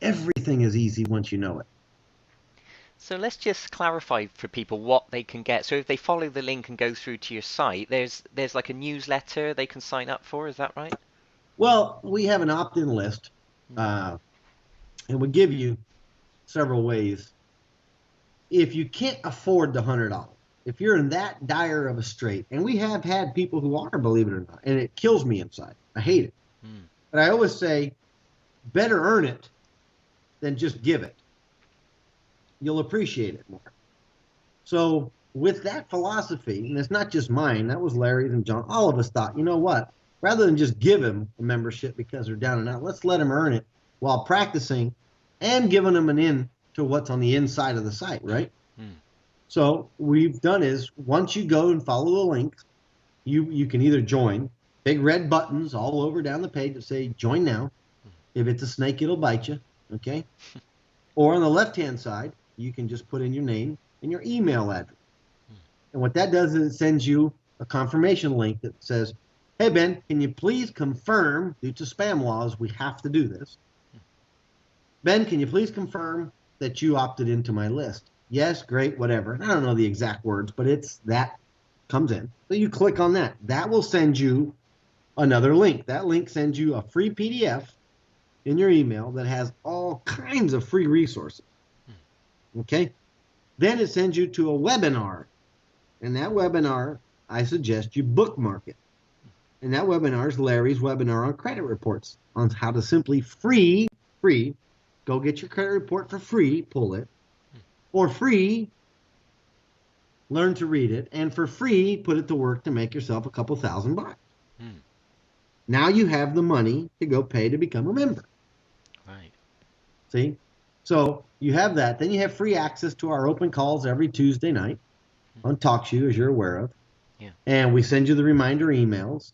Everything is easy once you know it. So let's just clarify for people what they can get. So if they follow the link and go through to your site, there's like a newsletter they can sign up for. Is that right? Well, we have an opt-in list, Mm. uh, and we give you several ways. If you can't afford the $100, if you're in that dire of a strait, and we have had people who are, believe it or not, and it kills me inside. I hate it. Mm. But I always say, better earn it than just give it. You'll appreciate it more. So with that philosophy, and it's not just mine, that was Larry's and John, all of us thought, you know what? Rather than just give him a membership because they're down and out, let's let them earn it while practicing and giving them an in to what's on the inside of the site, right? Mm. So we've done is once you go and follow the link, you can either join, big red buttons all over down the page that say join now. If it's a snake, it'll bite you, okay? Or on the left-hand side, you can just put in your name and your email address. And what that does is it sends you a confirmation link that says, hey, Ben, can you please confirm, due to spam laws, we have to do this. Ben, can you please confirm that you opted into my list? Yes, great, whatever. I don't know the exact words, but it's that comes in. So you click on that. That will send you another link. That link sends you a free PDF in your email that has all kinds of free resources. Okay? Then it sends you to a webinar. And that webinar, I suggest you bookmark it. And that webinar is Larry's webinar on credit reports, on how to simply free, go get your credit report for free, pull it, for free, learn to read it, and for free, put it to work to make yourself a couple $1,000. Mm. Now you have the money to go pay to become a member. Right. See? So you have that. Then you have free access to our open calls every Tuesday night on TalkShoe, as you're aware of. Yeah. And we send you the reminder emails.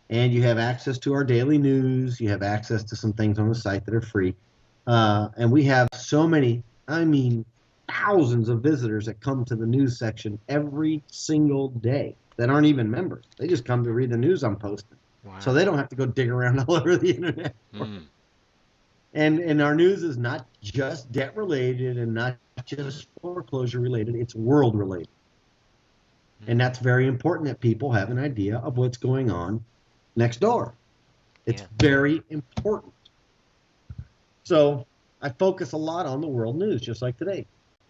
And you have access to our daily news. You have access to some things on the site that are free. And we have so many, I mean, thousands of visitors that come to the news section every single day that aren't even members. They just come to read the news I'm posting. Wow. So they don't have to go dig around all over the internet. Mm. And our news is not just debt related and not just foreclosure related. It's world related. And that's very important that people have an idea of what's going on next door. It's very important. So I focus a lot on the world news, just like today.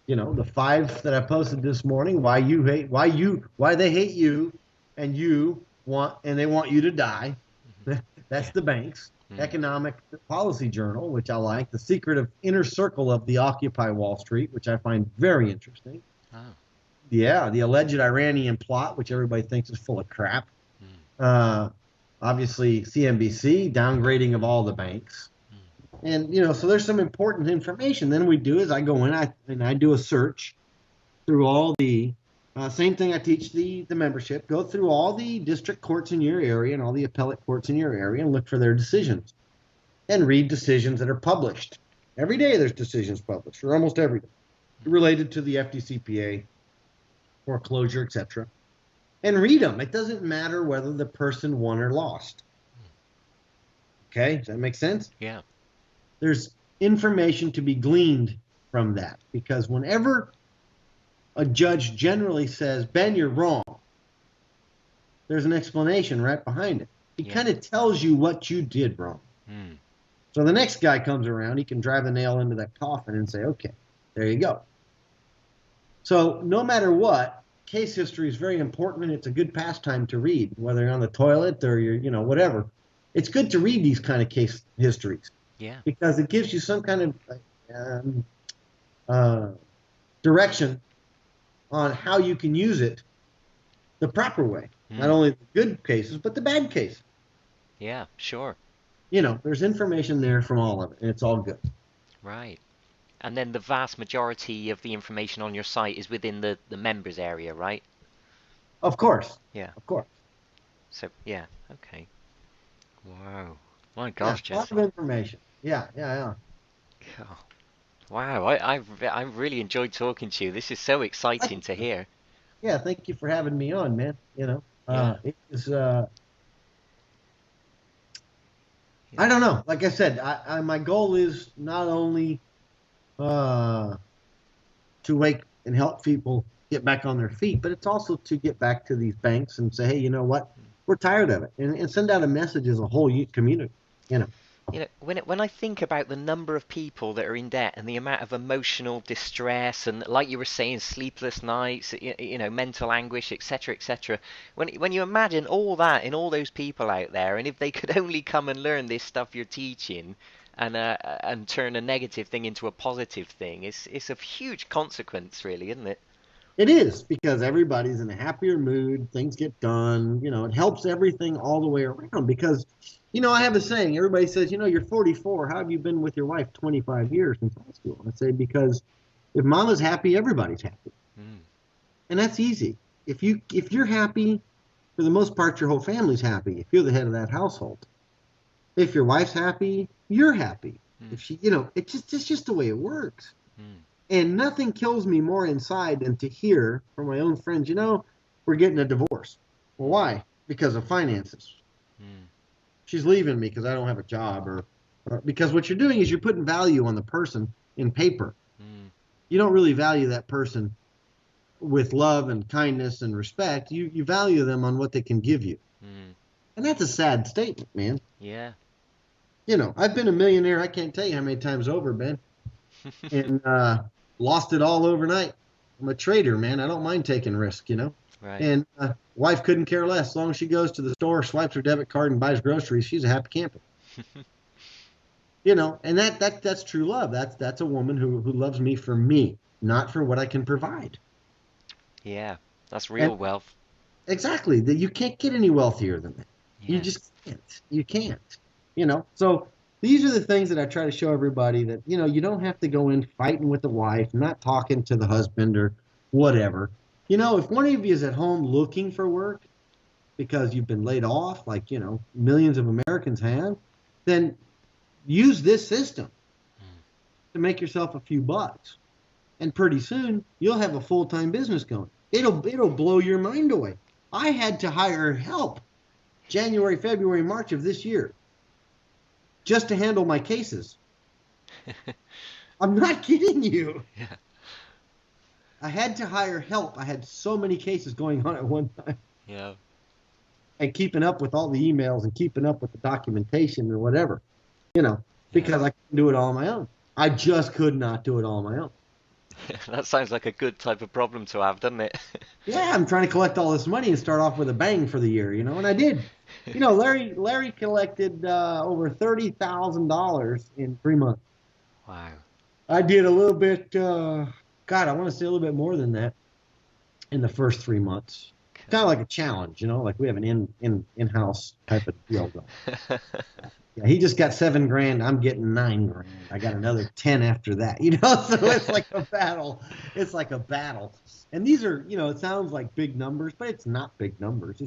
You know, the 5 that I posted this morning, why they hate you and they want you to die. That's the banks. Economic Policy Journal, which I like. The Secret of Inner Circle of the Occupy Wall Street, which I find very interesting. Oh. Yeah, the alleged Iranian plot, which everybody thinks is full of crap. Obviously, CNBC, downgrading of all the banks. And, you know, so there's some important information. Then we do is I go in and I do a search through all the, same thing I teach the membership, go through all the district courts in your area and all the appellate courts in your area and look for their decisions and read decisions that are published. Every day there's decisions published, or almost every day, related to the FDCPA, foreclosure, etc., and read them. It doesn't matter whether the person won or lost. Okay, does that make sense? Yeah. There's information to be gleaned from that, because whenever a judge generally says, Ben, you're wrong, there's an explanation right behind it. He Yeah. kind of tells you what you did wrong. Mm. So the next guy comes around, he can drive the nail into that coffin and say, okay, there you go. So no matter what, case history is very important, and it's a good pastime to read, whether you're on the toilet or you're, whatever. It's good to read these kind of case histories Yeah. because it gives you some kind of direction on how you can use it the proper way. Not only the good cases, but the bad cases. Yeah, sure. There's information there from all of it, and it's all good. Right. And then the vast majority of the information on your site is within the members area, right? Of course. Yeah. Of course. So, yeah. Okay. Wow. My Yeah, gosh, a lot Jesse. of information. Yeah. Oh, wow. I've really enjoyed talking to you. This is so exciting to hear. Yeah, thank you for having me on, man. Yeah. It is, I Yeah. don't know. Like I said, my goal is not only uh, to wake and help people get back on their feet, but it's also to get back to these banks and say, hey, you know what? We're tired of it, and send out a message as a whole community. You know, When I think about the number of people that are in debt and the amount of emotional distress and, like you were saying, sleepless nights, mental anguish, etc., etc. When you imagine all that in all those people out there, and if they could only come and learn this stuff you're teaching, and turn a negative thing into a positive thing, it's of huge consequence, really, isn't it? it is because everybody's in a happier mood. Things get done. It helps everything all the way around. Because, I have a saying. Everybody says, you're 44. How have you been with your wife 25 years since high school? I say because if mama's happy, everybody's happy, Mm, and that's easy. If you're happy, for the most part, your whole family's happy. If you're the head of that household, if your wife's happy, you're happy. mm, If she, it's just the way it works. mm, And nothing kills me more inside than to hear from my own friends, we're getting a divorce. Well, why? Because of finances. mm, She's leaving me because I don't have a job, or because what you're doing is you're putting value on the person in paper. mm, You don't really value that person with love and kindness and respect. You value them on what they can give you. mm. And that's a sad statement, man. Yeah. I've been a millionaire. I can't tell you how many times over, Ben, and lost it all overnight. I'm a trader, man. I don't mind taking risk. Right. And wife couldn't care less. As long as she goes to the store, swipes her debit card, and buys groceries, she's a happy camper. And that's true love. That's a woman who loves me for me, not for what I can provide. Yeah. That's And real wealth. exactly, that you can't get any wealthier than that. You Yeah. just can't. You can't. So these are the things that I try to show everybody that, you don't have to go in fighting with the wife, not talking to the husband or whatever. If one of you is at home looking for work because you've been laid off, like, millions of Americans have, then use this system Mm. to make yourself a few bucks. And pretty soon you'll have a full-time business going. It'll blow your mind away. I had to hire help January, February, March of this year just to handle my cases. I'm not kidding you. Yeah. I had to hire help. I had so many cases going on at one time, Yeah. and keeping up with all the emails and keeping up with the documentation or whatever, Yeah. because I couldn't do it all on my own. I just could not do it all on my own. That sounds like a good type of problem to have, doesn't it? Yeah, I'm trying to collect all this money and start off with a bang for the year, and I did. Larry collected over $30,000 in 3 months. Wow. I did a little bit. God, I want to say a little bit more than that in the first 3 months. Kind of like a challenge, like we have an in-house type of deal going. Yeah, he just got $7,000. I'm getting $9,000. I got another 10 after that. So it's like a battle. It's like a battle. And these are, it sounds like big numbers, but it's not big numbers.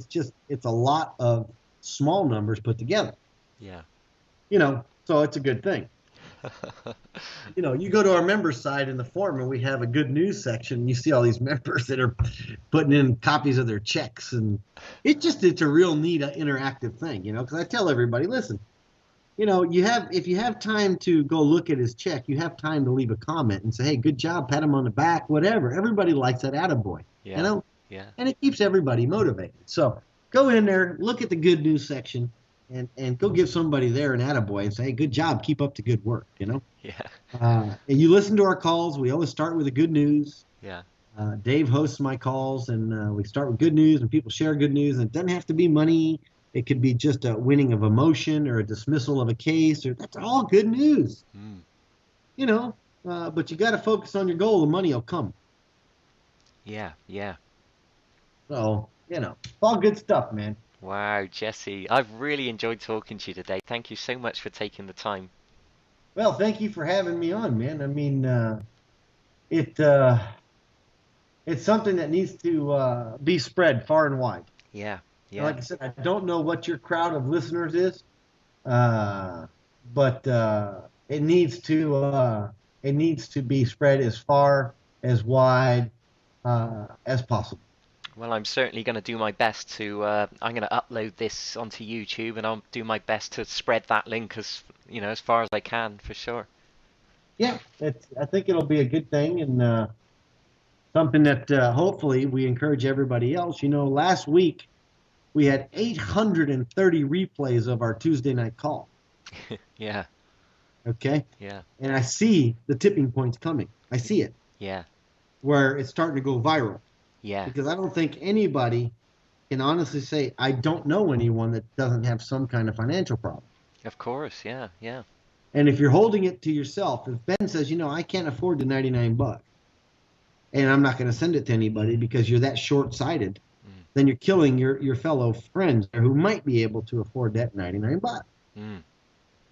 It's a lot of small numbers put together. Yeah. So it's a good thing. You go to our members side in the forum and we have a good news section. And you see all these members that are putting in copies of their checks, and it's a real neat interactive thing, because I tell everybody, listen, if you have time to go look at his check, you have time to leave a comment and say, hey, good job, pat him on the back, whatever. Everybody likes that attaboy, you Yeah, know, yeah, and it keeps everybody motivated. So go in there, look at the good news section, and go give somebody there an attaboy and say, hey, good job, keep up the good work. yeah, And you listen to our calls. We always start with the good news. yeah, Dave hosts my calls, and we start with good news, and people share good news. And it doesn't have to be money. It could be just a winning of a motion or a dismissal of a case, or that's all good news, mm, you know. But you got to focus on your goal. The money will come. yeah, yeah. So, it's all good stuff, man. Wow, Jesse, I've really enjoyed talking to you today. Thank you so much for taking the time. Well, thank you for having me on, man. I mean, it it's something that needs to be spread far and wide. Yeah, And yeah, like I said, I don't know what your crowd of listeners is, uh, but it needs to be spread as far as wide as possible. well, I'm certainly going to do my best to. I'm going to upload this onto YouTube, and I'll do my best to spread that link as far as I can, for sure. Yeah, I think it'll be a good thing, and something that hopefully we encourage everybody else. Last week we had 830 replays of our Tuesday night call. Yeah, Okay, yeah, and I see the tipping points coming. I see it yeah, where it's starting to go viral, yeah. because I don't think anybody can honestly say I don't know anyone that doesn't have some kind of financial problem. Of course, yeah, yeah. And if you're holding it to yourself, if Ben says, I can't afford the $99, and I'm not going to send it to anybody because you're that short-sighted, Mm, then you're killing your fellow friends who might be able to afford that $99. mm,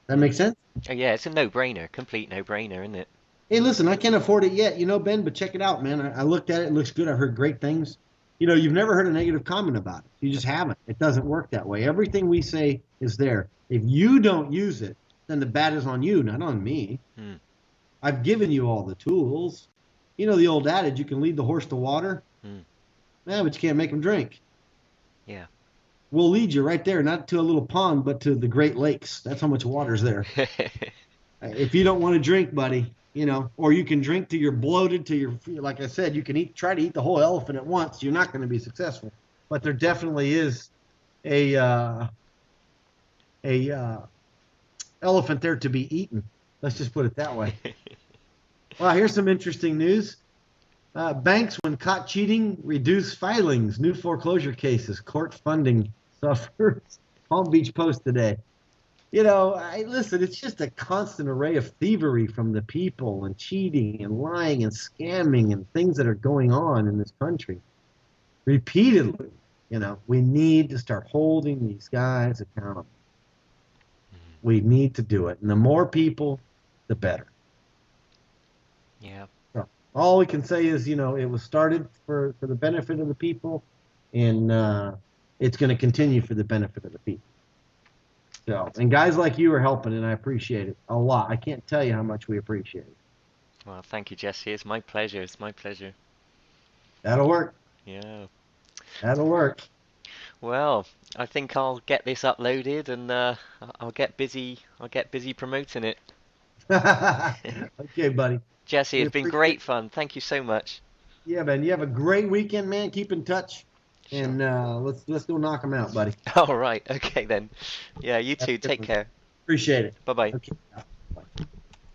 That mm. makes sense? Oh, yeah, it's a no-brainer, complete no-brainer, isn't it? Hey, listen, I can't afford it yet, Ben, but check it out, man. I looked at it. It looks good. I heard great things. You've never heard a negative comment about it. You just haven't. It doesn't work that way. Everything we say is there. If you don't use it, then the bad is on you, not on me. Mm, I've given you all the tools. The old adage, you can lead the horse to water, mm, but you can't make him drink. yeah. We'll lead you right there, not to a little pond, but to the Great Lakes. That's how much water's there. If you don't want to drink, buddy, or you can drink till you're bloated, like I said, you can try to eat the whole elephant at once. You're not going to be successful. But there definitely is a elephant there to be eaten. Let's just put it that way. Well, here's some interesting news. Banks, when caught cheating, reduce filings. New foreclosure cases. Court funding suffers. Palm Beach Post today. Listen, it's just a constant array of thievery from the people, and cheating and lying and scamming and things that are going on in this country repeatedly. We need to start holding these guys accountable. We need to do it. And the more people, the better. Yeah. So all we can say is, it was started for the benefit of the people, and it's going to continue for the benefit of the people. So, and guys like you are helping, and I appreciate it a lot. I can't tell you how much we appreciate it. Well, thank you, Jesse. It's my pleasure. It's my pleasure. That'll work. Yeah. That'll work. Well, I think I'll get this uploaded, and I'll get busy. I'll get busy promoting it. Okay, buddy. Jesse, We it's been appreciate. great fun. Thank you so much. Yeah, man. You have a great weekend, man. Keep in touch, Sure. and let's go knock them out, buddy. All right. Okay then. Yeah, you Have a too. good Take one. care. Appreciate it. Bye bye. Okay.